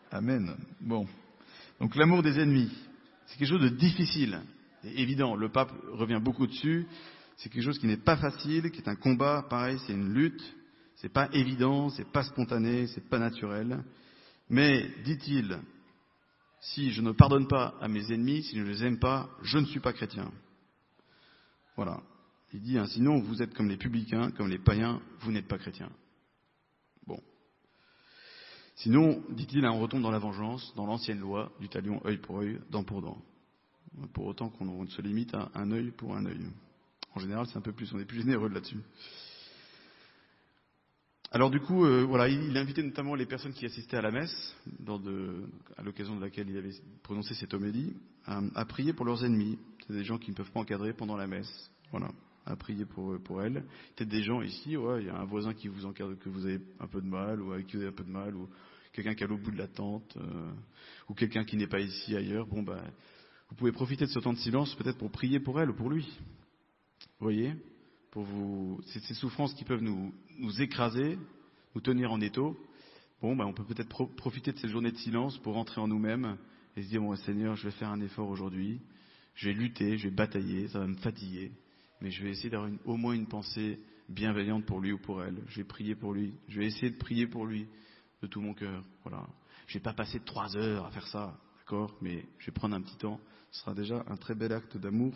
Amen. Bon. Donc l'amour des ennemis, c'est quelque chose de difficile. C'est évident, le pape revient beaucoup dessus. C'est quelque chose qui n'est pas facile, qui est un combat, pareil, c'est une lutte. C'est pas évident, c'est pas spontané, c'est pas naturel. Mais, dit-il, si je ne pardonne pas à mes ennemis, si je ne les aime pas, je ne suis pas chrétien. Voilà. Il dit, hein, sinon vous êtes comme les publicains, comme les païens, vous n'êtes pas chrétiens. Bon. Sinon, dit-il, on retombe dans la vengeance, dans l'ancienne loi du talion œil pour œil, dent pour dent. Pour autant qu'on se limite à un œil pour un œil. En général, c'est un peu plus, on est plus généreux là-dessus. Alors du coup, voilà, il invitait notamment les personnes qui assistaient à la messe, à l'occasion de laquelle il avait prononcé cette homélie, à prier pour leurs ennemis. C'est des gens qui ne peuvent pas encadrer pendant la messe. Voilà, à prier pour elles. Peut-être des gens ici, ouais, il y a un voisin qui vous encadre, que vous avez un peu de mal, ou avec qui vous avez un peu de mal, ou quelqu'un qui est à l'autre bout de la tente, ou quelqu'un qui n'est pas ici ailleurs. Bon, ben, vous pouvez profiter de ce temps de silence peut-être pour prier pour elle ou pour lui. Vous voyez, pour ces souffrances qui peuvent nous écraser, nous tenir en étau. Bon, ben, on peut peut-être profiter de ces journées de silence pour rentrer en nous-mêmes et se dire, bon, Seigneur, je vais faire un effort aujourd'hui. Je vais lutter, je vais batailler, ça va me fatiguer. Mais je vais essayer d'avoir au moins une pensée bienveillante pour lui ou pour elle. Je vais prier pour lui. Je vais essayer de prier pour lui de tout mon cœur. Voilà. Je vais pas passer 3 heures à faire ça, d'accord ? Mais je vais prendre un petit temps. Ce sera déjà un très bel acte d'amour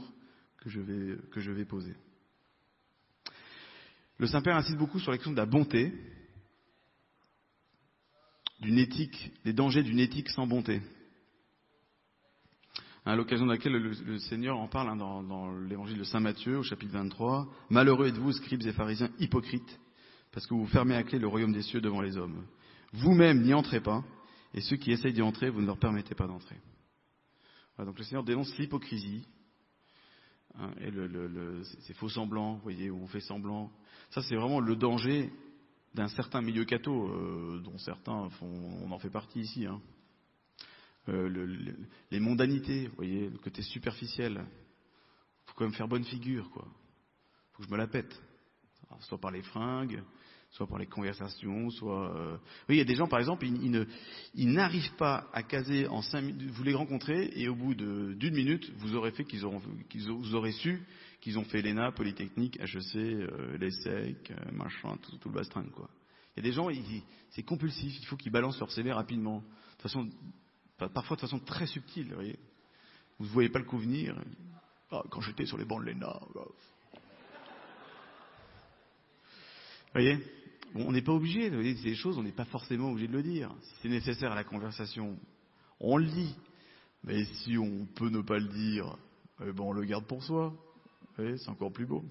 que je vais poser. Le Saint-Père insiste beaucoup sur la question de la bonté, d'une éthique, des dangers d'une éthique sans bonté. À l'occasion de laquelle le Seigneur en parle dans l'évangile de Saint Matthieu, au chapitre 23. « Malheureux êtes-vous, scribes et pharisiens hypocrites, parce que vous fermez à clé le royaume des cieux devant les hommes. Vous-même n'y entrez pas, et ceux qui essayent d'y entrer, vous ne leur permettez pas d'entrer. » Voilà, donc le Seigneur dénonce l'hypocrisie, hein, et ces faux semblants, vous voyez, où on fait semblant. Ça, c'est vraiment le danger d'un certain milieu catho, dont certains on en fait partie ici, hein. Les mondanités, vous voyez, le côté superficiel. Faut quand même faire bonne figure, quoi. Faut que je me la pète. Alors, soit par les fringues, soit par les conversations, soit... Oui, il y a des gens, par exemple, ils n'arrivent pas à caser en 5 minutes. Vous les rencontrez et au bout d'une minute, vous aurez vous aurez su qu'ils ont fait l'ENA, Polytechnique, HEC, l'ESSEC, machin, tout le bastringue, quoi. Il y a des gens, c'est compulsif, il faut qu'ils balancent leur CV rapidement. De toute façon, parfois de façon très subtile, vous voyez. Vous ne voyez pas le coup venir. Ah, quand j'étais sur les bancs de l'ENA. Vous voyez, bon, on n'est pas obligé, vous voyez, c'est des choses, on n'est pas forcément obligé de le dire. Si c'est nécessaire à la conversation, on le dit. Mais si on peut ne pas le dire, on le garde pour soi. Vous voyez, c'est encore plus beau.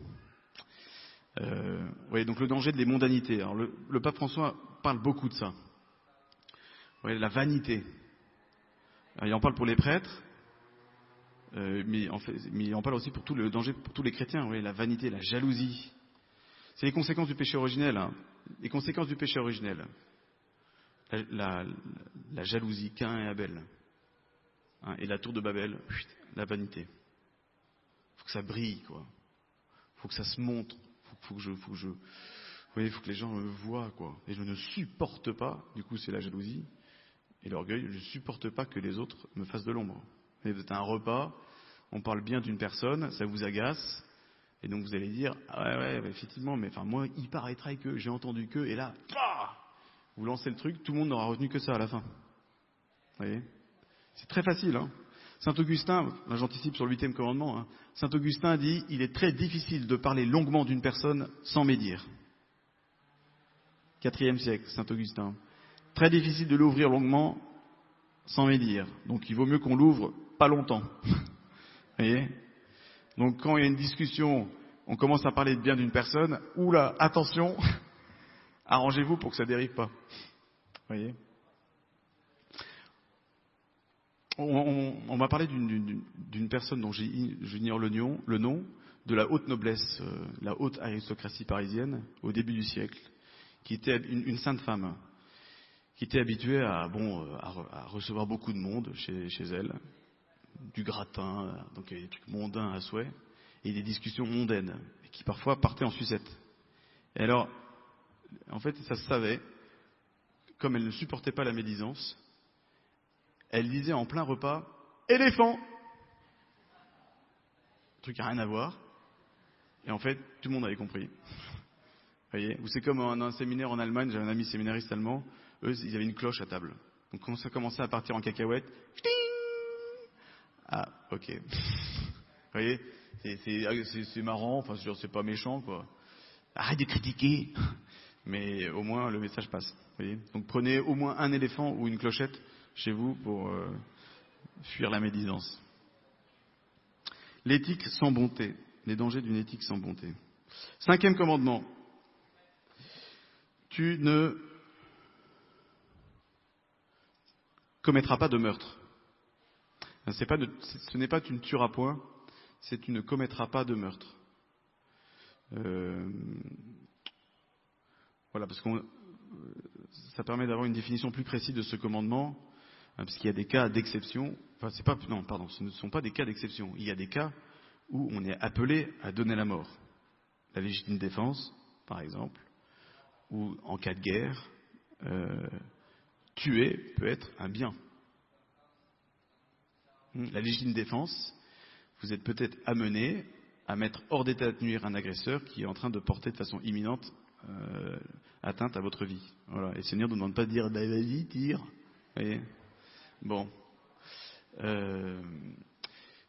Vous voyez, donc le danger de les mondanités. Alors le pape François parle beaucoup de ça. Vous voyez, la vanité. Alors, il en parle pour les prêtres, mais il en parle aussi pour tout le danger pour tous les chrétiens. Vous voyez, la vanité, la jalousie. C'est les conséquences du péché originel. Hein. Les conséquences du péché originel. La jalousie, Caïn et Abel. Hein, et la tour de Babel, la vanité. Il faut que ça brille, quoi. Il faut que ça se montre. Faut que faut que les gens me voient, quoi. Et je ne supporte pas, du coup c'est la jalousie et l'orgueil, je ne supporte pas que les autres me fassent de l'ombre. Vous êtes à un repas, on parle bien d'une personne, ça vous agace, et donc vous allez dire, ah ouais, effectivement, mais enfin moi, il paraîtrait que, j'ai entendu que, et là, vous lancez le truc, tout le monde n'aura retenu que ça à la fin. Vous voyez ? C'est très facile, hein. Saint Augustin, là j'anticipe sur le 8e commandement, hein. Saint Augustin dit, il est très difficile de parler longuement d'une personne sans médire. IVe siècle, Saint Augustin. Très difficile de l'ouvrir longuement sans médire. Donc il vaut mieux qu'on l'ouvre pas longtemps. Vous voyez ? Donc quand il y a une discussion, on commence à parler de bien d'une personne, oula, attention, arrangez-vous pour que ça dérive pas. Vous voyez ? On m'a parlé d'une personne dont j'ignore le nom, de la haute noblesse, la haute aristocratie parisienne, au début du siècle, qui était une sainte femme, qui était habituée à recevoir beaucoup de monde chez elle, du gratin, donc il y a des trucs mondains à souhait, et des discussions mondaines, qui parfois partaient en sucette. Et alors, en fait, ça se savait, comme elle ne supportait pas la médisance, elle disait en plein repas « éléphant !» Truc à rien à voir. Et en fait, tout le monde avait compris. Vous voyez ? Ou c'est comme dans un séminaire en Allemagne, j'avais un ami séminariste allemand, eux, ils avaient une cloche à table. Donc quand ça commençait à partir en cacahuète, ah, ok. Vous voyez ? C'est marrant, enfin, c'est pas méchant, quoi. Arrête de critiquer. Mais au moins, le message passe. Vous voyez ? Donc prenez au moins un éléphant ou une clochette chez vous pour fuir la médisance. L'éthique sans bonté. Les dangers d'une éthique sans bonté. 5e commandement. Tu ne commettras pas de meurtre. Ce n'est pas tu ne tueras point, c'est tu ne commettras pas de meurtre. Voilà, parce que ça permet d'avoir une définition plus précise de ce commandement, parce qu'il y a des cas d'exception. Enfin, ce ne sont pas des cas d'exception. Il y a des cas où on est appelé à donner la mort. La légitime défense, par exemple, ou en cas de guerre, tuer peut être un bien. La légitime défense, vous êtes peut-être amené à mettre hors d'état de nuire un agresseur qui est en train de porter de façon imminente atteinte à votre vie. Voilà. Et le Seigneur ne demande pas de dire bah, vas-y, tire. Vous voyez ? Bon.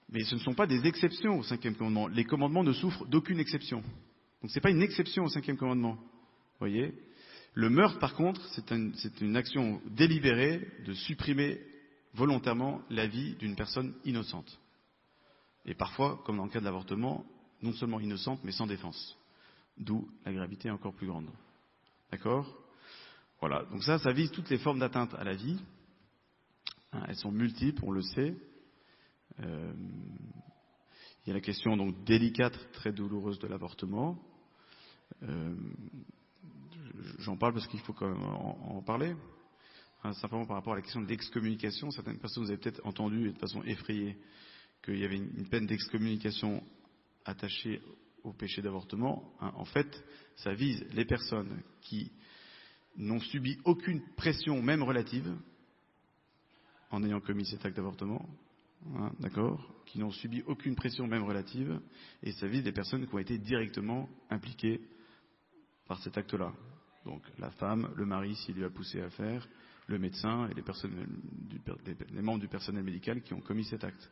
Mais ce ne sont pas des exceptions au 5e commandement. Les commandements ne souffrent d'aucune exception. Donc ce n'est pas une exception au 5e commandement. Vous voyez ? Le meurtre, par contre, c'est une action délibérée de supprimer volontairement la vie d'une personne innocente. Et parfois, comme dans le cas de l'avortement, non seulement innocente, mais sans défense. D'où la gravité encore plus grande. D'accord ? Voilà. Donc ça vise toutes les formes d'atteinte à la vie. Elles sont multiples, on le sait. Il y a la question donc délicate, très douloureuse de l'avortement. J'en parle parce qu'il faut quand même en parler. Simplement par rapport à la question de l'excommunication, certaines personnes, vous avez peut-être entendu de façon effrayée qu'il y avait une peine d'excommunication attachée au péché d'avortement. En fait, ça vise les personnes qui n'ont subi aucune pression, même relative, en ayant commis cet acte d'avortement, d'accord, qui n'ont subi aucune pression, même relative, et ça vise des personnes qui ont été directement impliquées par cet acte-là. Donc la femme, le mari, s'il lui a poussé à faire, le médecin et les membres du personnel médical qui ont commis cet acte.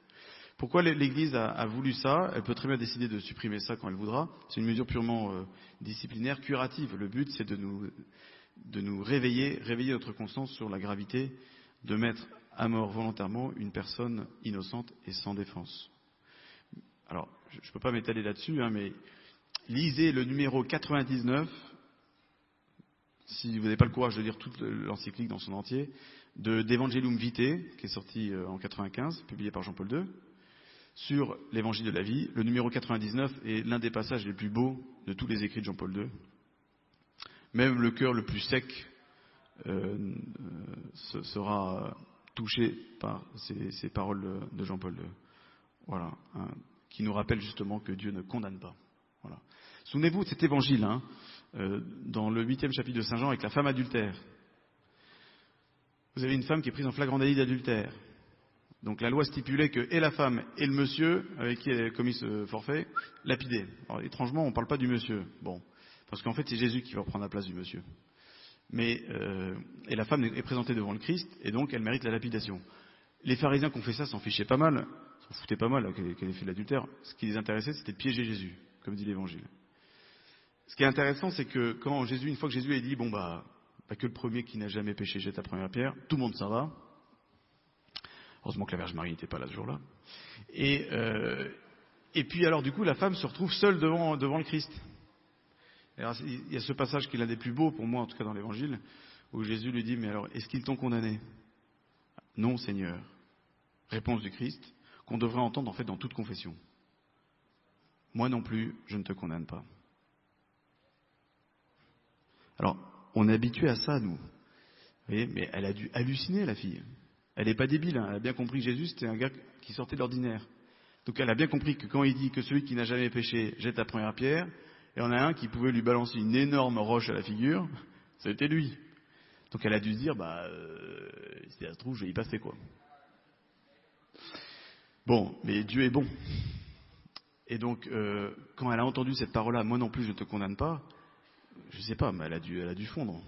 Pourquoi l'Église a voulu ça ? Elle peut très bien décider de supprimer ça quand elle voudra. C'est une mesure purement disciplinaire, curative. Le but, c'est de nous réveiller notre conscience sur la gravité de mettre à mort volontairement une personne innocente et sans défense. Alors, je ne peux pas m'étaler là-dessus, mais lisez le numéro 99, si vous n'avez pas le courage de lire toute l'encyclique dans son entier, d'Evangelium Vitae, qui est sorti en 95, publié par Jean-Paul II, sur l'évangile de la vie. Le numéro 99 est l'un des passages les plus beaux de tous les écrits de Jean-Paul II. Même le cœur le plus sec sera touché par ces paroles de Jean-Paul II. Voilà, qui nous rappelle justement que Dieu ne condamne pas. Voilà. Souvenez-vous de cet évangile, dans le 8e chapitre de Saint Jean avec la femme adultère. Vous avez une femme qui est prise en flagrant délit d'adultère. Donc la loi stipulait que et la femme et le monsieur avec qui elle a commis ce forfait, lapidés. Alors étrangement, on ne parle pas du monsieur. Bon, parce qu'en fait c'est Jésus qui va prendre la place du monsieur. Mais et la femme est présentée devant le Christ et donc elle mérite la lapidation. Les pharisiens qui ont fait ça s'en fichaient pas mal, s'en foutaient pas mal qu'elle ait fait l'adultère. Ce qui les intéressait, c'était de piéger Jésus, comme dit l'Évangile. Ce qui est intéressant, c'est que une fois que Jésus a dit Pas que le premier qui n'a jamais péché jette la première pierre. Tout le monde s'en va. Heureusement que la Vierge Marie n'était pas là ce jour-là. Et puis alors du coup, la femme se retrouve seule devant le Christ. Alors, il y a ce passage qui est l'un des plus beaux pour moi, en tout cas dans l'Évangile, où Jésus lui dit, mais alors, est-ce qu'ils t'ont condamné ? Non, Seigneur. Réponse du Christ, qu'on devrait entendre en fait dans toute confession. Moi non plus, je ne te condamne pas. Alors, on est habitué à ça, nous. Vous voyez, mais elle a dû halluciner, la fille. Elle n'est pas débile, hein. Elle a bien compris que Jésus, c'était un gars qui sortait de l'ordinaire. Donc elle a bien compris que quand il dit que celui qui n'a jamais péché jette la première pierre, et on a un qui pouvait lui balancer une énorme roche à la figure, c'était lui. Donc elle a dû se dire, si ça se trouve, je vais y passer, quoi. Bon, mais Dieu est bon. Et donc, quand elle a entendu cette parole-là, moi non plus je ne te condamne pas, je sais pas, mais elle a dû fondre.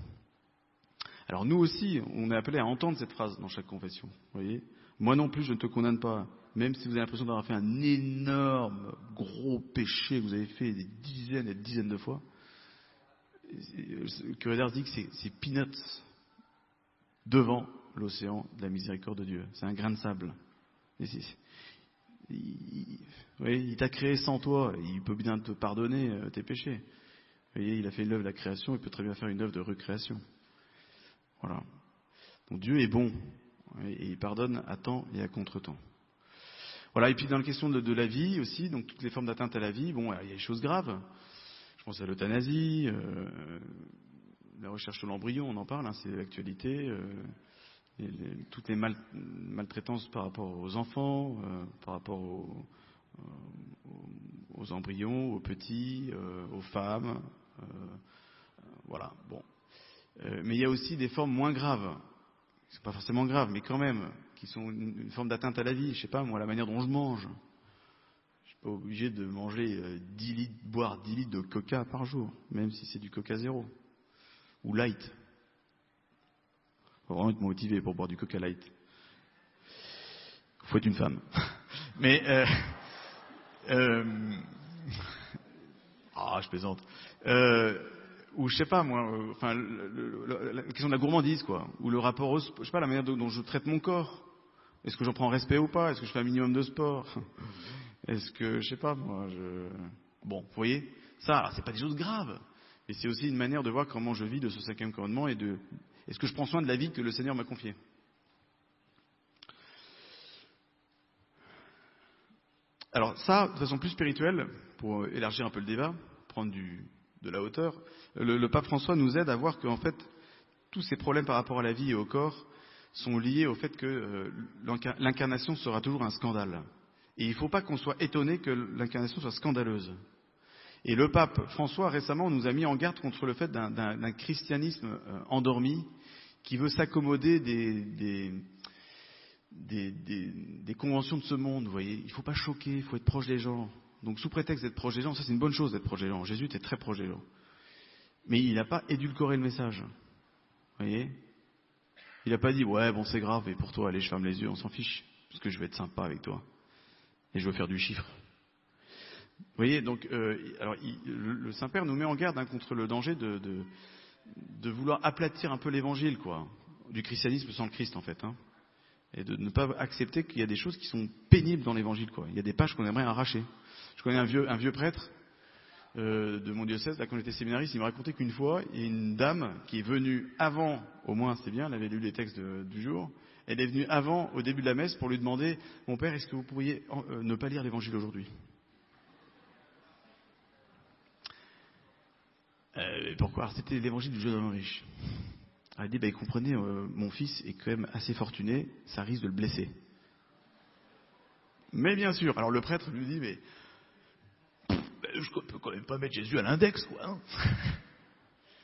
Alors nous aussi, on est appelé à entendre cette phrase dans chaque confession. Vous voyez, moi non plus je ne te condamne pas, même si vous avez l'impression d'avoir fait un énorme, gros péché que vous avez fait des dizaines et des dizaines de fois. Le curé d'Ars dit que c'est peanuts devant l'océan de la miséricorde de Dieu. C'est un grain de sable. Il t'a créé sans toi, il peut bien te pardonner tes péchés. Vous voyez, il a fait l'œuvre de la création, il peut très bien faire une œuvre de recréation. Voilà. Donc Dieu est bon, et il pardonne à temps et à contre-temps. Voilà, et puis dans la question de la vie aussi, donc toutes les formes d'atteinte à la vie, bon, il y a des choses graves. Je pense à l'euthanasie, la recherche sur l'embryon, on en parle, hein, c'est l'actualité. Toutes les maltraitances par rapport aux enfants, par rapport aux embryons, aux petits, aux femmes. Voilà, bon. Mais il y a aussi des formes moins graves, qui sont pas forcément graves, mais quand même, qui sont une forme d'atteinte à la vie. Je sais pas, moi, la manière dont je mange. Je suis pas obligé de manger 10 litres, boire 10 litres de coca par jour, même si c'est du coca zéro. Ou light. Faut vraiment être motivé pour boire du coca light. Faut être une femme. Mais je plaisante. Ou je sais pas moi, la question de la gourmandise, quoi. Ou le rapport je sais pas, la manière dont je traite mon corps. Est-ce que j'en prends respect ou pas ? Est-ce que je fais un minimum de sport ? Est-ce que, je sais pas moi, Bon, vous voyez, ça, alors, c'est pas des choses graves. Et c'est aussi une manière de voir comment je vis de ce 5e commandement et est-ce que je prends soin de la vie que le Seigneur m'a confiée. Alors ça, de façon plus spirituelle, pour élargir un peu le débat, prendre de la hauteur, le pape François nous aide à voir qu'en fait, tous ces problèmes par rapport à la vie et au corps sont liés au fait que l'incarnation sera toujours un scandale. Et il ne faut pas qu'on soit étonné que l'incarnation soit scandaleuse. Et le pape François, récemment, nous a mis en garde contre le fait d'un christianisme endormi qui veut s'accommoder des conventions de ce monde, vous voyez. Il ne faut pas choquer, il faut être proche des gens. Donc sous prétexte d'être proche des gens, ça c'est une bonne chose d'être proche des gens. Jésus était très proche des gens. Mais il n'a pas édulcoré le message. Vous voyez. Il n'a pas dit, ouais, bon c'est grave, et pour toi, allez, je ferme les yeux, on s'en fiche, parce que je vais être sympa avec toi. Et je veux faire du chiffre. Vous voyez, donc, le Saint-Père nous met en garde contre le danger de vouloir aplatir un peu l'évangile, quoi, du christianisme sans le Christ, en fait, hein, et de ne pas accepter qu'il y a des choses qui sont pénibles dans l'évangile, quoi. Il y a des pages qu'on aimerait arracher. Je connais un vieux prêtre de mon diocèse, là, quand j'étais séminariste, il me racontait qu'une fois, il y a une dame qui est venue avant, au moins c'est bien, elle avait lu les textes du jour, elle est venue avant, au début de la messe, pour lui demander, mon père, est-ce que vous pourriez ne pas lire l'évangile aujourd'hui ? Pourquoi ? Alors, c'était l'évangile du jeune homme riche. Elle dit, comprenez, mon fils est quand même assez fortuné, ça risque de le blesser. Mais bien sûr, alors le prêtre lui dit, je peux quand même pas mettre Jésus à l'index, quoi. Hein.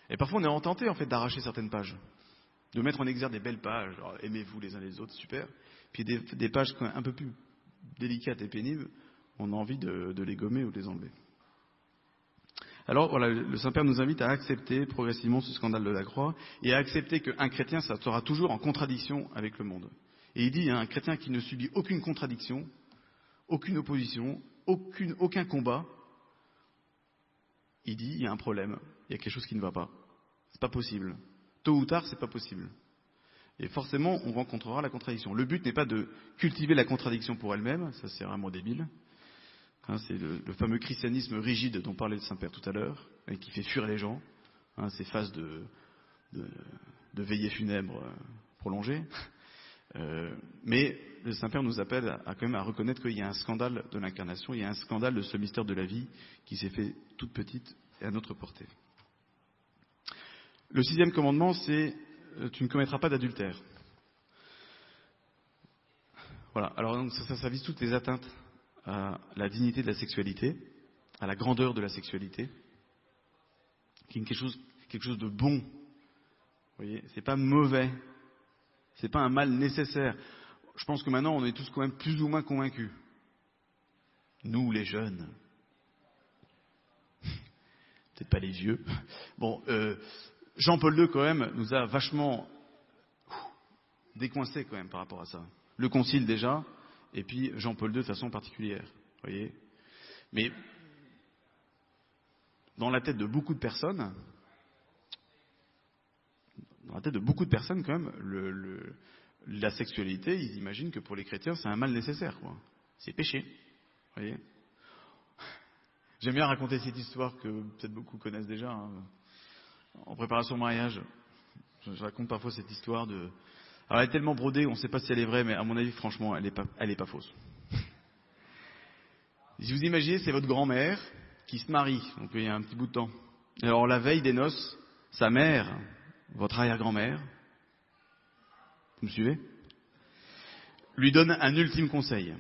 Et parfois on est tenté en fait d'arracher certaines pages, de mettre en exergue des belles pages, genre aimez-vous les uns les autres, super. Puis des pages quand même un peu plus délicates et pénibles, on a envie de les gommer ou de les enlever. Alors voilà, le Saint-Père nous invite à accepter progressivement ce scandale de la croix et à accepter qu'un chrétien, ça sera toujours en contradiction avec le monde. Et il dit, un chrétien qui ne subit aucune contradiction, aucune opposition, aucun combat, il dit, il y a un problème, il y a quelque chose qui ne va pas. C'est pas possible. Tôt ou tard, c'est pas possible. Et forcément, on rencontrera la contradiction. Le but n'est pas de cultiver la contradiction pour elle-même, ça c'est vraiment débile. C'est le fameux christianisme rigide dont parlait le Saint-Père tout à l'heure, et qui fait fuir les gens, ces phases de veillée funèbre prolongées. Mais le Saint-Père nous appelle quand même à reconnaître qu'il y a un scandale de l'incarnation, il y a un scandale de ce mystère de la vie qui s'est fait toute petite et à notre portée. Le 6e commandement, c'est « Tu ne commettras pas d'adultère ». Voilà, alors donc, ça vise toutes les atteintes à la dignité de la sexualité, à la grandeur de la sexualité, qui est quelque chose de bon. Vous voyez, c'est pas mauvais, c'est pas un mal nécessaire. Je pense que maintenant, on est tous quand même plus ou moins convaincus. Nous, les jeunes. Peut-être pas les vieux. Bon, Jean-Paul II, quand même, nous a vachement décoincés, quand même, par rapport à ça. Le Concile, déjà, et puis Jean-Paul II, de façon particulière. Vous voyez ? Mais, dans la tête de beaucoup de personnes, quand même, la sexualité, ils imaginent que pour les chrétiens, c'est un mal nécessaire, quoi. C'est péché. Vous voyez ? J'aime bien raconter cette histoire que peut-être beaucoup connaissent déjà. En préparation au mariage, je raconte parfois cette histoire de... Alors elle est tellement brodée, on ne sait pas si elle est vraie, mais à mon avis, franchement, elle est pas fausse. Si vous imaginez, c'est votre grand-mère qui se marie, donc il y a un petit bout de temps. Alors la veille des noces, sa mère, votre arrière-grand-mère, vous me suivez, lui donne un ultime conseil.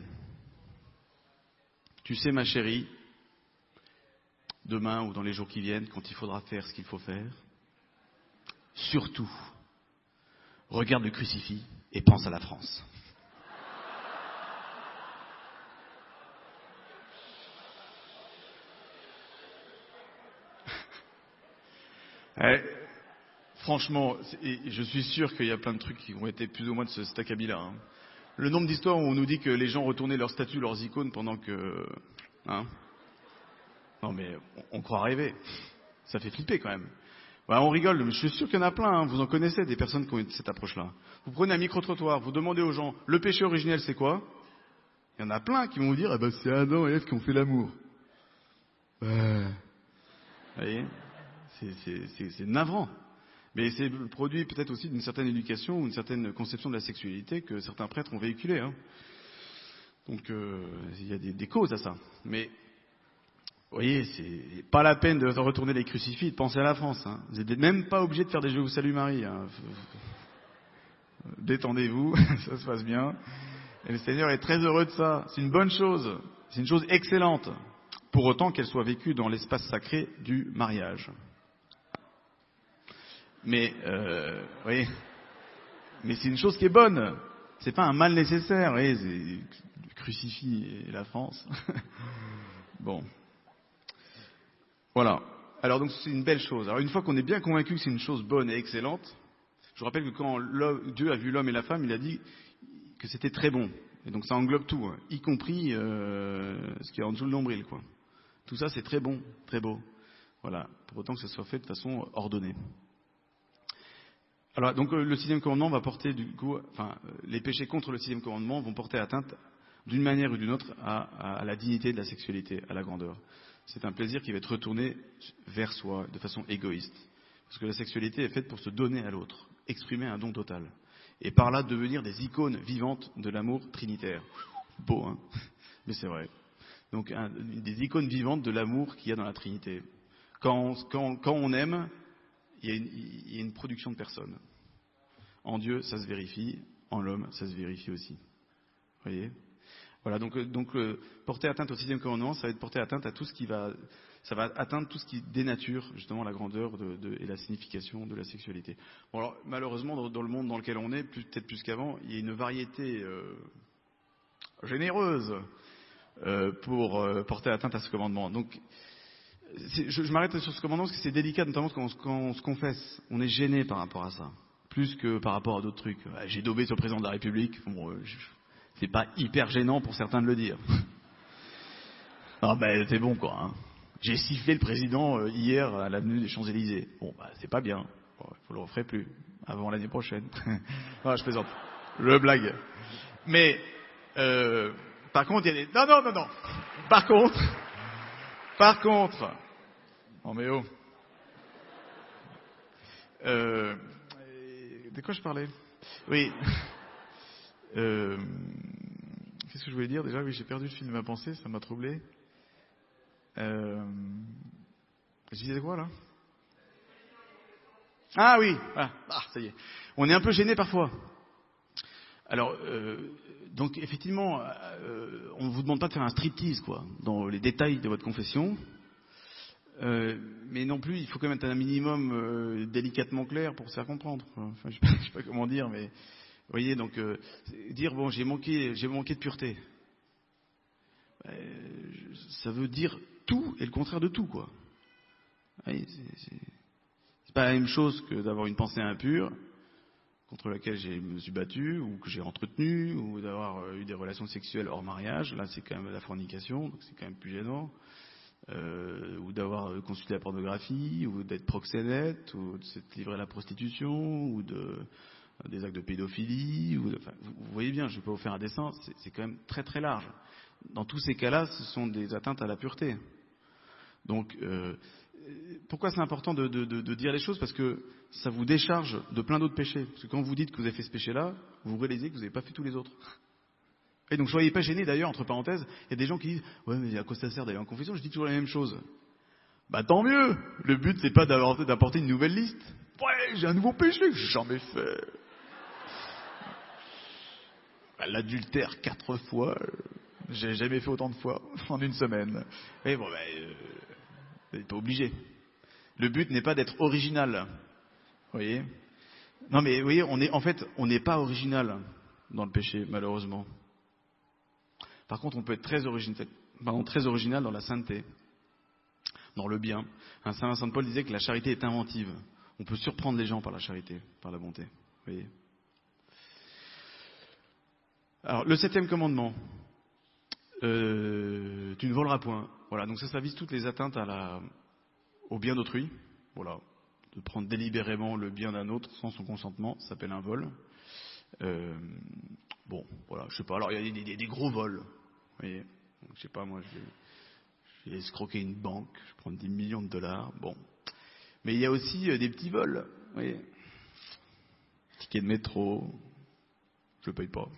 Tu sais, ma chérie, demain ou dans les jours qui viennent, quand il faudra faire ce qu'il faut faire, surtout, regarde le crucifix et pense à la France. Franchement, je suis sûr qu'il y a plein de trucs qui ont été plus ou moins de ce acabit-là. Le nombre d'histoires où on nous dit que les gens retournaient leurs statues, leurs icônes pendant que... Non mais on croit rêver. Ça fait flipper quand même. On rigole, mais je suis sûr qu'il y en a plein. Vous en connaissez des personnes qui ont cette approche-là. Vous prenez un micro-trottoir, vous demandez aux gens, le péché originel c'est quoi ? Il y en a plein qui vont vous dire, c'est Adam et Ève qui ont fait l'amour. Vous voyez ? C'est navrant. Mais c'est le produit peut-être aussi d'une certaine éducation ou d'une certaine conception de la sexualité que certains prêtres ont véhiculé. Donc il y a des causes à ça. Mais vous voyez, c'est pas la peine de retourner les crucifix et de penser à la France. Vous n'êtes même pas obligé de faire des Je vous salue Marie. Détendez-vous, ça se passe bien. Et le Seigneur est très heureux de ça. C'est une bonne chose. C'est une chose excellente. Pour autant qu'elle soit vécue dans l'espace sacré du mariage. Mais, oui, mais c'est une chose qui est bonne. C'est pas un mal nécessaire. Oui, c'est le crucifix et la France. Bon, voilà. Alors donc c'est une belle chose. Alors une fois qu'on est bien convaincu que c'est une chose bonne et excellente, je vous rappelle que quand Dieu a vu l'homme et la femme, il a dit que c'était très bon. Et donc ça englobe tout, y compris ce qui est en dessous de nombril, quoi. Tout ça c'est très bon, très beau. Voilà. Pour autant que ça soit fait de façon ordonnée. Alors, donc, le 6e commandement va porter, les péchés contre le 6e commandement vont porter atteinte, d'une manière ou d'une autre, à la dignité de la sexualité, à la grandeur. C'est un plaisir qui va être retourné vers soi, de façon égoïste. Parce que la sexualité est faite pour se donner à l'autre, exprimer un don total. Et par là, devenir des icônes vivantes de l'amour trinitaire. Beau, hein ? Mais c'est vrai. Donc, des icônes vivantes de l'amour qu'il y a dans la Trinité. Quand on aime, il y a une production de personnes. En Dieu, ça se vérifie. En l'homme, ça se vérifie aussi. Vous voyez ? Voilà, donc porter atteinte au 6e commandement, ça va être porter atteinte à tout ce qui ça va atteindre tout ce qui dénature justement la grandeur et la signification de la sexualité. Bon, alors malheureusement, dans le monde dans lequel on est, peut-être plus qu'avant, il y a une variété généreuse pour porter atteinte à ce commandement. Donc, je m'arrête sur ce commandement parce que c'est délicat, notamment quand on se confesse. On est gêné par rapport à ça, plus que par rapport à d'autres trucs. J'ai daubé sur le président de la République. Bon, c'est pas hyper gênant pour certains de le dire. Ah c'est bon quoi. J'ai sifflé le président hier à l'avenue des Champs-Élysées. Bon, c'est pas bien. Bon, vous le referez plus avant l'année prochaine. Non, je plaisante. Je blague. Mais par contre, il y a des... Non. Par contre. Non mais oh. De quoi je parlais? Oui. Qu'est-ce que je voulais dire déjà? Oui, j'ai perdu le fil de ma pensée, ça m'a troublé. Je disais quoi là? Ah oui, voilà. Ah, ça y est. On est un peu gêné parfois. Alors, donc effectivement, on ne vous demande pas de faire un striptease, quoi, dans les détails de votre confession. Mais non plus, il faut quand même être un minimum délicatement clair pour se faire comprendre, quoi. Enfin, je sais pas comment dire, mais vous voyez, donc dire bon, j'ai manqué de pureté. Ça veut dire tout et le contraire de tout, quoi. Vous voyez, c'est pas la même chose que d'avoir une pensée impure contre laquelle je me suis battu ou que j'ai entretenu, ou d'avoir eu des relations sexuelles hors mariage. Là, c'est quand même la fornication, donc c'est quand même plus gênant. Ou d'avoir consulté la pornographie, ou d'être proxénète, ou de s'être livré à la prostitution, ou des actes de pédophilie. Enfin, vous voyez bien, je ne vais pas vous faire un dessin, c'est quand même très très large. Dans tous ces cas-là, ce sont des atteintes à la pureté. Donc, pourquoi c'est important de dire les choses? Parce que ça vous décharge de plein d'autres péchés. Parce que quand vous dites que vous avez fait ce péché-là, vous réalisez que vous n'avez pas fait tous les autres. Et donc, soyez pas gênés d'ailleurs, entre parenthèses, il y a des gens qui disent « Ouais, mais à quoi ça sert d'aller en confession ?» Je dis toujours la même chose. Bah tant mieux. Le but, c'est pas d'apporter une nouvelle liste. Ouais, j'ai un nouveau péché que j'ai jamais fait. Bah, l'adultère 4 fois, j'ai jamais fait autant de fois en une semaine. Et bon, vous n'êtes pas obligé. Le but n'est pas d'être original. Vous voyez? Non mais vous voyez, on n'est pas original dans le péché, malheureusement. Par contre, on peut être très original dans la sainteté, dans le bien. Saint Paul disait que la charité est inventive. On peut surprendre les gens par la charité, par la bonté. Vous voyez? Alors, le 7e commandement, tu ne voleras point. Voilà, donc ça vise toutes les atteintes au bien d'autrui. Voilà, de prendre délibérément le bien d'un autre sans son consentement, ça s'appelle un vol. Bon, voilà, je sais pas. Alors, il y a des gros vols. Vous voyez, donc, je sais pas, moi, je vais escroquer une banque, je prends 10 millions de dollars, bon. Mais il y a aussi des petits vols, vous voyez. Ticket de métro, je ne paye pas.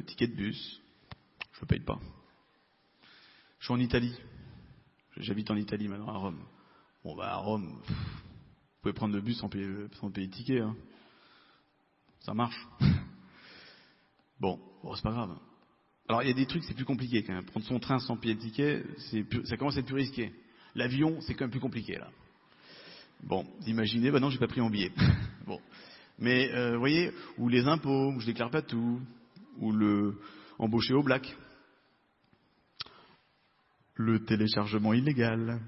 Ticket de bus, je ne paye pas. Je suis en Italie. J'habite en Italie maintenant, à Rome. Bon, à Rome, vous pouvez prendre le bus sans payer le ticket, hein. Ça marche. Bon, c'est pas grave. Alors, il y a des trucs, c'est plus compliqué quand même. Prendre son train sans payer de ticket, ça commence à être plus risqué. L'avion, c'est quand même plus compliqué, là. Bon, imaginez, non, j'ai pas pris mon billet. Bon. Mais, vous voyez, ou les impôts, où je déclare pas tout, ou le embaucher au black. Le téléchargement illégal.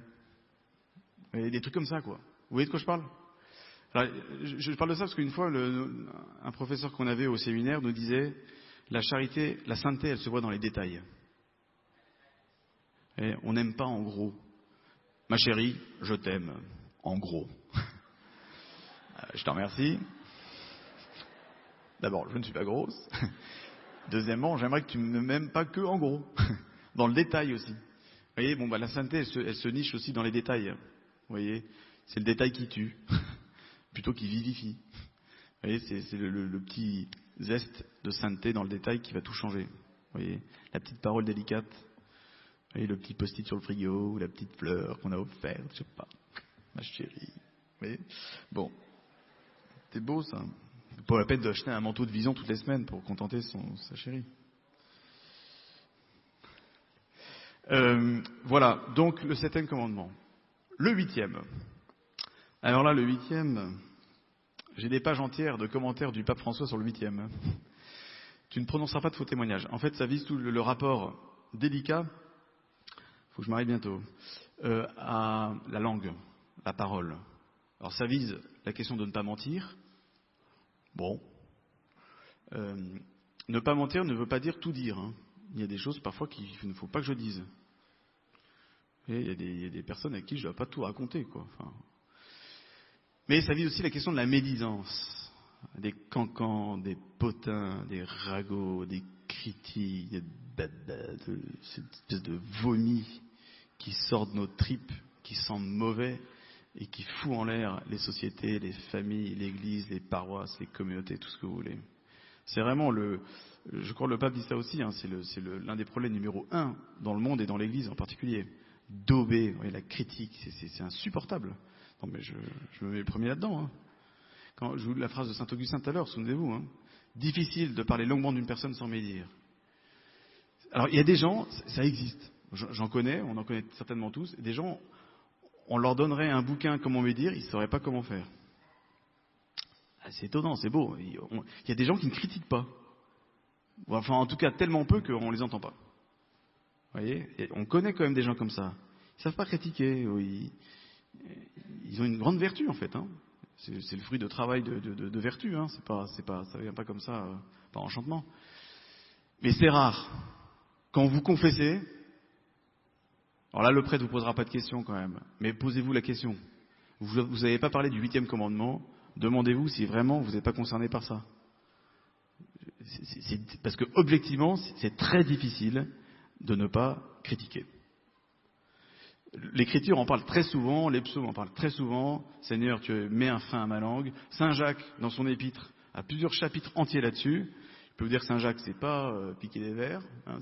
Et des trucs comme ça, quoi. Vous voyez de quoi je parle? Alors, je parle de ça parce qu'une fois, un professeur qu'on avait au séminaire nous disait la charité, la sainteté, elle se voit dans les détails. Et on n'aime pas en gros. Ma chérie, je t'aime. En gros. Je t'en remercie. D'abord, je ne suis pas grosse. Deuxièmement, j'aimerais que tu ne m'aimes pas que en gros. Dans le détail aussi. Vous voyez, la sainteté, elle se niche aussi dans les détails. Vous voyez, c'est le détail qui tue. Plutôt qu'il vivifie. Vous voyez, c'est le petit zeste de sainteté dans le détail qui va tout changer. Vous voyez, la petite parole délicate. Vous voyez, le petit post-it sur le frigo, ou la petite fleur qu'on a offerte, je sais pas. Ma chérie. Vous voyez? Bon. C'est beau, ça. C'est pas la peine d'acheter un manteau de Vision toutes les semaines pour contenter sa chérie. Voilà. Donc, le 7e commandement. Le 8e. Alors là, le 8e, j'ai des pages entières de commentaires du pape François sur le 8e. Tu ne prononceras pas de faux témoignages. En fait, ça vise tout le rapport délicat, faut que je m'arrête bientôt, à la langue, la parole. Alors ça vise la question de ne pas mentir. Bon. Ne pas mentir ne veut pas dire tout dire, hein. Il y a des choses parfois qu'il ne faut pas que je dise. Et il y a des personnes à qui je ne dois pas tout raconter, quoi. Enfin, Mais ça vise aussi la question de la médisance. Des cancans, des potins, des ragots, des critiques, cette espèce de vomi qui sort de nos tripes, qui sent mauvais et qui fout en l'air les sociétés, les familles, l'église, les paroisses, les communautés, tout ce que vous voulez. C'est vraiment je crois que le pape dit ça aussi, hein, c'est l'un des problèmes numéro 1 dans le monde et dans l'église en particulier. Daubé, la critique, c'est insupportable. Non mais je me mets le premier là-dedans. Hein. Quand je vous lis la phrase de saint Augustin tout à l'heure, souvenez-vous, hein, difficile de parler longuement d'une personne sans médire. Alors il y a des gens, ça existe, j'en connais, on en connaît certainement tous, des gens, on leur donnerait un bouquin comment médire, ils ne sauraient pas comment faire. Ah, c'est étonnant, c'est beau, il y a des gens qui ne critiquent pas. Enfin en tout cas tellement peu qu'on ne les entend pas. Vous voyez, et on connaît quand même des gens comme ça. Ils ne savent pas critiquer, ils ont une grande vertu en fait. Hein. C'est le fruit de travail de vertu, hein. Ça vient pas comme ça, par enchantement. Mais c'est rare. Quand vous confessez, alors là le prêtre vous posera pas de questions quand même, mais posez-vous la question. Vous n'avez pas parlé du 8e commandement, demandez-vous si vraiment vous n'êtes pas concerné par ça. Parce que objectivement, c'est très difficile de ne pas critiquer. L'Écriture en parle très souvent, les psaumes en parlent très souvent. Seigneur, tu mets un frein à ma langue. Saint Jacques, dans son épître, a plusieurs chapitres entiers là-dessus. Je peux vous dire que Saint Jacques, c'est pas piquer des vers, hein,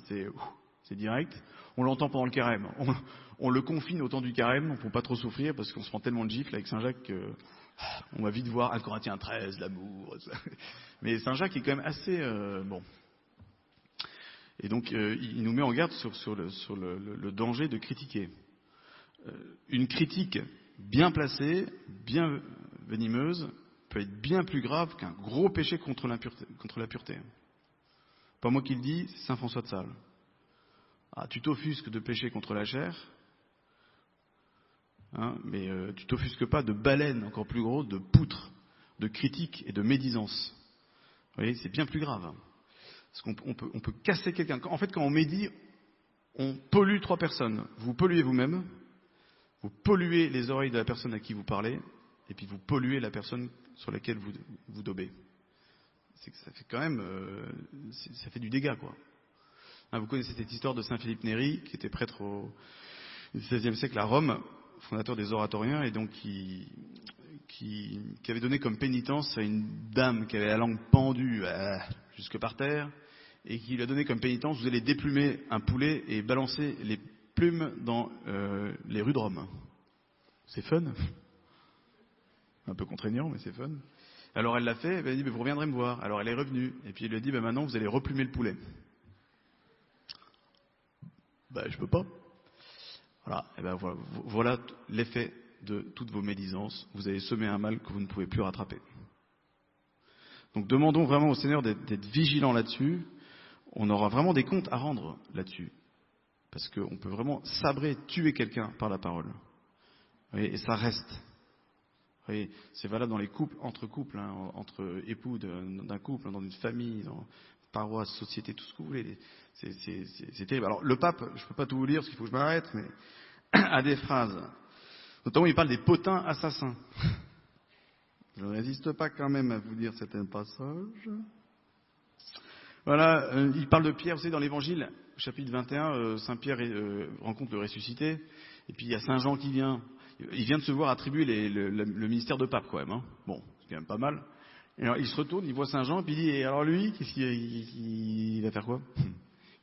c'est direct. On l'entend pendant le carême. On le confine au temps du carême pour pas trop souffrir parce qu'on se prend tellement de gifles avec Saint Jacques qu'on va vite voir 1 Corinthiens 13, l'amour. Mais Saint Jacques est quand même assez bon. Et donc il nous met en garde sur le danger de critiquer. Une critique bien placée, bien venimeuse, peut être bien plus grave qu'un gros péché contre la pureté. Pas moi qui le dis, c'est saint François de Sales. Ah, tu t'offusques de péché contre la chair, hein, mais tu t'offusques pas de baleines encore plus grosses, de poutres, de critiques et de médisance. Vous voyez, c'est bien plus grave. Parce qu'on peut casser quelqu'un. En fait, quand on médit, on pollue 3 personnes. Vous polluez vous-même, vous polluez les oreilles de la personne à qui vous parlez, et puis vous polluez la personne sur laquelle vous daubez. C'est que ça fait quand même, ça fait du dégât, quoi. Hein, vous connaissez cette histoire de saint Philippe Néri, qui était prêtre au XVIe siècle à Rome, fondateur des oratoriens, et donc qui avait donné comme pénitence à une dame qui avait la langue pendue jusque par terre, et qui lui a donné comme pénitence, vous allez déplumer un poulet et balancer les plumes dans les rues de Rome. C'est fun. Un peu contraignant, mais c'est fun. Alors elle l'a fait, elle a dit, vous reviendrez me voir. Alors elle est revenue, et puis il lui a dit, maintenant vous allez replumer le poulet. Je peux pas. Voilà, et voilà l'effet de toutes vos médisances. Vous avez semé un mal que vous ne pouvez plus rattraper. Donc demandons vraiment au Seigneur d'être vigilant là-dessus. On aura vraiment des comptes à rendre là-dessus. Parce qu'on peut vraiment sabrer, tuer quelqu'un par la parole. Vous voyez, et ça reste. Vous voyez, c'est valable dans les couples, entre couples, hein, entre époux d'un couple, dans une famille, dans paroisse, société, tout ce que vous voulez. C'est terrible. Alors le pape, je ne peux pas tout vous lire parce qu'il faut que je m'arrête, mais a des phrases. Notamment, il parle des potins assassins. Je ne résiste pas quand même à vous dire certains passages. Voilà, il parle de Pierre, vous savez, dans l'Évangile, chapitre 21, Saint Pierre rencontre le ressuscité, et puis il y a Saint Jean qui vient. Il vient de se voir attribuer le ministère de pape, quand même. Hein. Bon, c'est quand même pas mal. Et alors, il se retourne, il voit Saint Jean, puis il dit, et alors lui, il va faire quoi?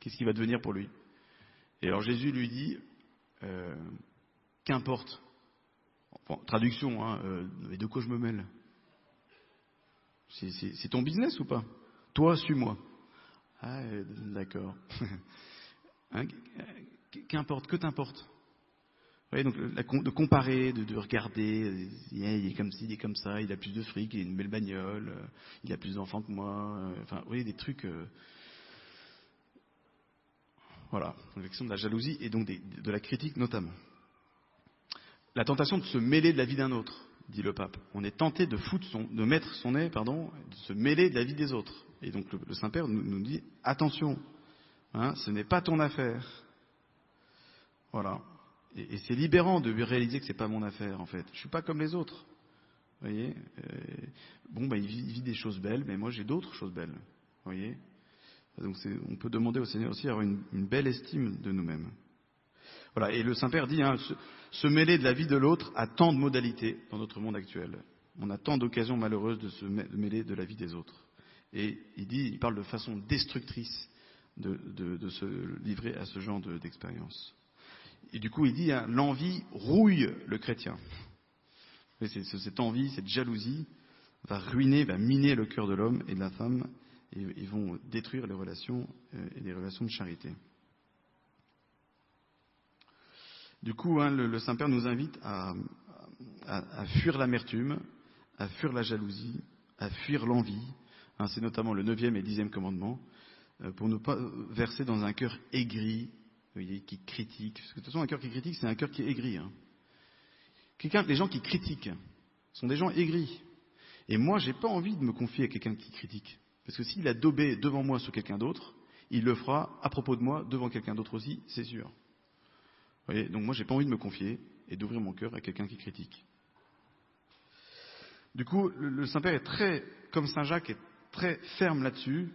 Qu'est-ce qu'il va devenir pour lui? Et alors Jésus lui dit, qu'importe. Bon, traduction, hein, mais de quoi je me mêle? C'est ton business ou pas? Toi, suis-moi. Ah, d'accord. Hein, qu'importe, que t'importe? Vous voyez, donc de comparer, de regarder, il est comme ci, il est comme ça, il a plus de fric, il a une belle bagnole, il a plus d'enfants que moi, enfin, vous voyez, des trucs... Voilà, la question de la jalousie et donc de la critique notamment. La tentation de se mêler de la vie d'un autre, dit le pape. On est tenté de mettre son nez, de se mêler de la vie des autres. Et donc le Saint-Père nous dit, attention, hein, ce n'est pas ton affaire. Voilà. Et c'est libérant de réaliser que c'est pas mon affaire, en fait. Je suis pas comme les autres. Vous voyez, il vit des choses belles, mais moi j'ai d'autres choses belles. Vous voyez, donc on peut demander au Seigneur aussi d'avoir une belle estime de nous-mêmes. Voilà, et le Saint-Père dit, se mêler de la vie de l'autre a tant de modalités dans notre monde actuel. On a tant d'occasions malheureuses de se mêler de la vie des autres. Et il parle de façon destructrice de se livrer à ce genre d'expérience. Et du coup, il dit, l'envie rouille le chrétien. Cette envie, cette jalousie va ruiner, va miner le cœur de l'homme et de la femme, et ils vont détruire les relations et les relations de charité. Du coup, le Saint-Père nous invite à fuir l'amertume, à fuir la jalousie, à fuir l'envie. C'est notamment le 9e et 10e commandement, pour ne pas verser dans un cœur aigri, vous voyez, qui critique. Parce que de toute façon, un cœur qui critique, c'est un cœur qui est aigri. Les gens qui critiquent sont des gens aigris. Et moi, j'ai pas envie de me confier à quelqu'un qui critique. Parce que s'il a daubé devant moi sur quelqu'un d'autre, il le fera à propos de moi devant quelqu'un d'autre aussi, c'est sûr. Vous voyez, donc moi, j'ai pas envie de me confier et d'ouvrir mon cœur à quelqu'un qui critique. Du coup, le Saint-Père est très, comme Saint Jacques, est très ferme là-dessus.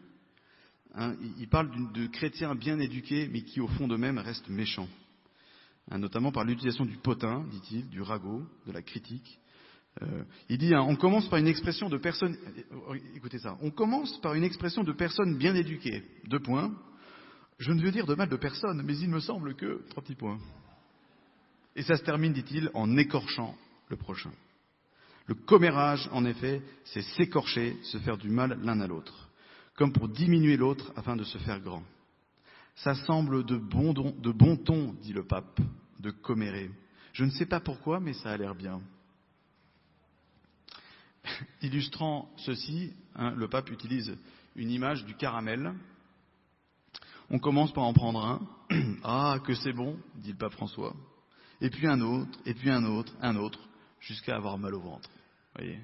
Il parle de chrétiens bien éduqués, mais qui au fond d'eux-mêmes restent méchants. Notamment par l'utilisation du potin, dit-il, du ragot, de la critique. Il dit, on commence par une expression de personnes, écoutez ça, on commence par une expression de personnes bien éduquées. 2 points. Je ne veux dire de mal de personne, mais il me semble que... 3 petits points. Et ça se termine, dit-il, en écorchant le prochain. Le commérage, en effet, c'est s'écorcher, se faire du mal l'un à l'autre, comme pour diminuer l'autre afin de se faire grand. Ça semble de bon ton, dit le pape, de commérer. Je ne sais pas pourquoi, mais ça a l'air bien. Illustrant ceci, le pape utilise une image du caramel. On commence par en prendre un. Ah, que c'est bon, dit le pape François. Et puis un autre, et puis un autre, jusqu'à avoir mal au ventre. Voyez.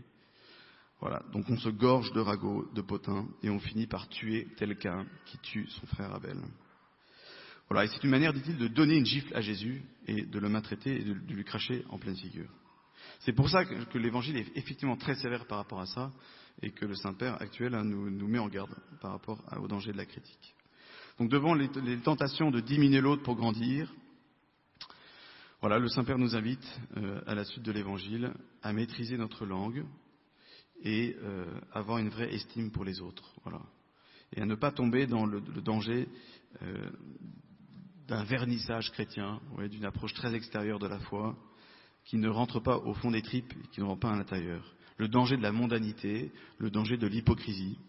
Voilà. Donc on se gorge de ragots, de potins, et on finit par tuer tel qu'un qui tue son frère Abel. Voilà. Et c'est une manière, dit-il, de donner une gifle à Jésus et de le maltraiter et de lui cracher en pleine figure. C'est pour ça que l'Évangile est effectivement très sévère par rapport à ça, et que le Saint-Père actuel nous met en garde par rapport au danger de la critique. Donc devant les tentations de diminuer l'autre pour grandir, voilà, le Saint-Père nous invite, à la suite de l'Évangile, à maîtriser notre langue et avoir une vraie estime pour les autres. Voilà. Et à ne pas tomber dans le danger d'un vernissage chrétien, d'une approche très extérieure de la foi, qui ne rentre pas au fond des tripes et qui ne rentre pas à l'intérieur. Le danger de la mondanité, le danger de l'hypocrisie,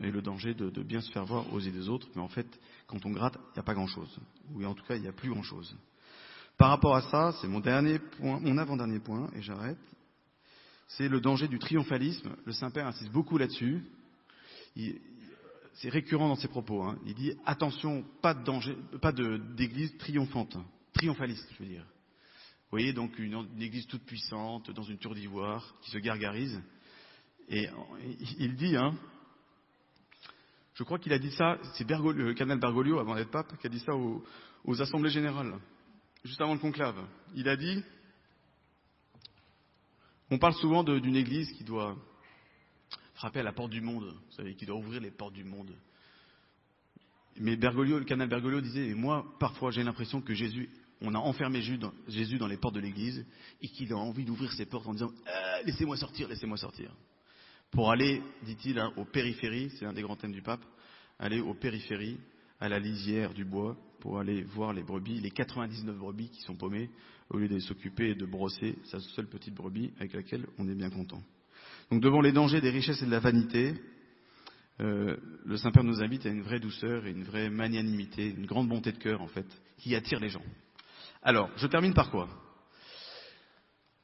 et le danger de bien se faire voir aux yeux des autres, mais en fait, quand on gratte, il n'y a pas grand-chose. Ou en tout cas, il n'y a plus grand-chose. Par rapport à ça, c'est mon avant-dernier point, et j'arrête. C'est le danger du triomphalisme. Le Saint-Père insiste beaucoup là-dessus. C'est récurrent dans ses propos. Il dit attention, pas d'église triomphaliste, je veux dire. Vous voyez, donc une église toute puissante, dans une tour d'ivoire, qui se gargarise. Et il dit, je crois qu'il a dit ça, c'est le cardinal Bergoglio, avant d'être pape, qui a dit ça aux assemblées générales, juste avant le conclave. Il a dit, on parle souvent d'une église qui doit frapper à la porte du monde, vous savez, qui doit ouvrir les portes du monde. Mais le cardinal Bergoglio disait, et moi, parfois, j'ai l'impression que on a enfermé Jésus dans les portes de l'église, et qu'il a envie d'ouvrir ses portes en disant, laissez-moi sortir. Pour aller, dit-il, aux périphéries, c'est un des grands thèmes du pape, aller aux périphéries, à la lisière du bois, pour aller voir les brebis, les 99 brebis qui sont paumées, au lieu de s'occuper et de brosser sa seule petite brebis avec laquelle on est bien content. Donc devant les dangers des richesses et de la vanité, le Saint-Père nous invite à une vraie douceur et une vraie magnanimité, une grande bonté de cœur en fait, qui attire les gens. Alors, je termine par quoi ?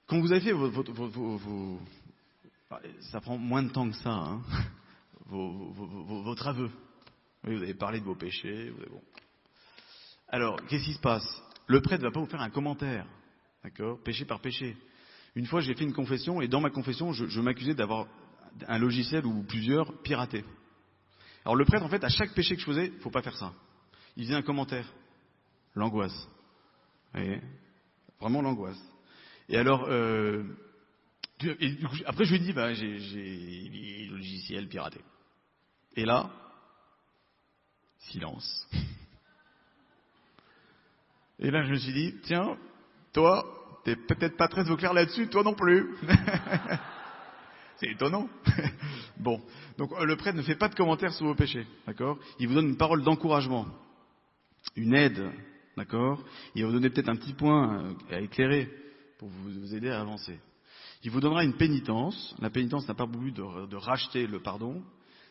Quand vous avez fait ça prend moins de temps que ça, votre aveu. Oui, vous avez parlé de vos péchés. Bon. Alors, qu'est-ce qui se passe ? Le prêtre ne va pas vous faire un commentaire, d'accord ? Péché par péché. Une fois, j'ai fait une confession, et dans ma confession, je m'accusais d'avoir un logiciel ou plusieurs piratés. Alors, le prêtre, en fait, à chaque péché que je faisais, il ne faut pas faire ça. Il faisait un commentaire. L'angoisse. Vous voyez ? Vraiment l'angoisse. Et alors, Et du coup, après, je lui ai dit, bah, j'ai le logiciel piraté. Et là, silence. Et là, je me suis dit, tiens, toi, t'es peut-être pas très au clair là-dessus, toi non plus. C'est étonnant. Bon, donc le prêtre ne fait pas de commentaires sur vos péchés, d'accord? Il vous donne une parole d'encouragement, une aide, d'accord? Il va vous donner peut-être un petit point à éclairer pour vous aider à avancer. Il vous donnera une pénitence. La pénitence n'a pas pour but de racheter le pardon,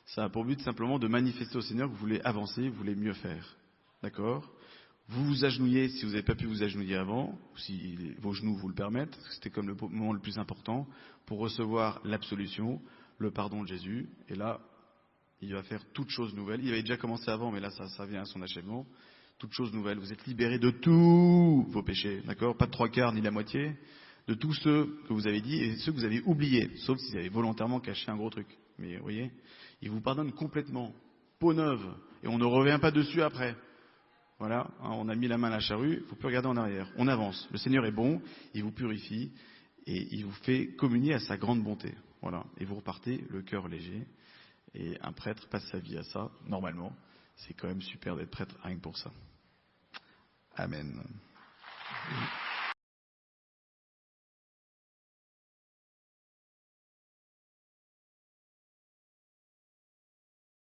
ça a pour but simplement de manifester au Seigneur que vous voulez avancer, vous voulez mieux faire, d'accord? Vous vous agenouillez si vous n'avez pas pu vous agenouiller avant, ou si vos genoux vous le permettent, parce que c'était comme le moment le plus important, pour recevoir l'absolution, le pardon de Jésus. Et là, il va faire toute chose nouvelle. Il avait déjà commencé avant, mais là, ça vient à son achèvement. Toute chose nouvelle. Vous êtes libérés de tous vos péchés, d'accord? Pas de 3/4 ni la moitié. De tous ceux que vous avez dit et ceux que vous avez oubliés, sauf si vous avez volontairement caché un gros truc. Mais vous voyez, il vous pardonne complètement. Peau neuve. Et on ne revient pas dessus après. Voilà, on a mis la main à la charrue, il ne faut plus regarder en arrière. On avance. Le Seigneur est bon, il vous purifie et il vous fait communier à sa grande bonté. Voilà, et vous repartez le cœur léger. Et un prêtre passe sa vie à ça, normalement. C'est quand même super d'être prêtre rien que pour ça. Amen.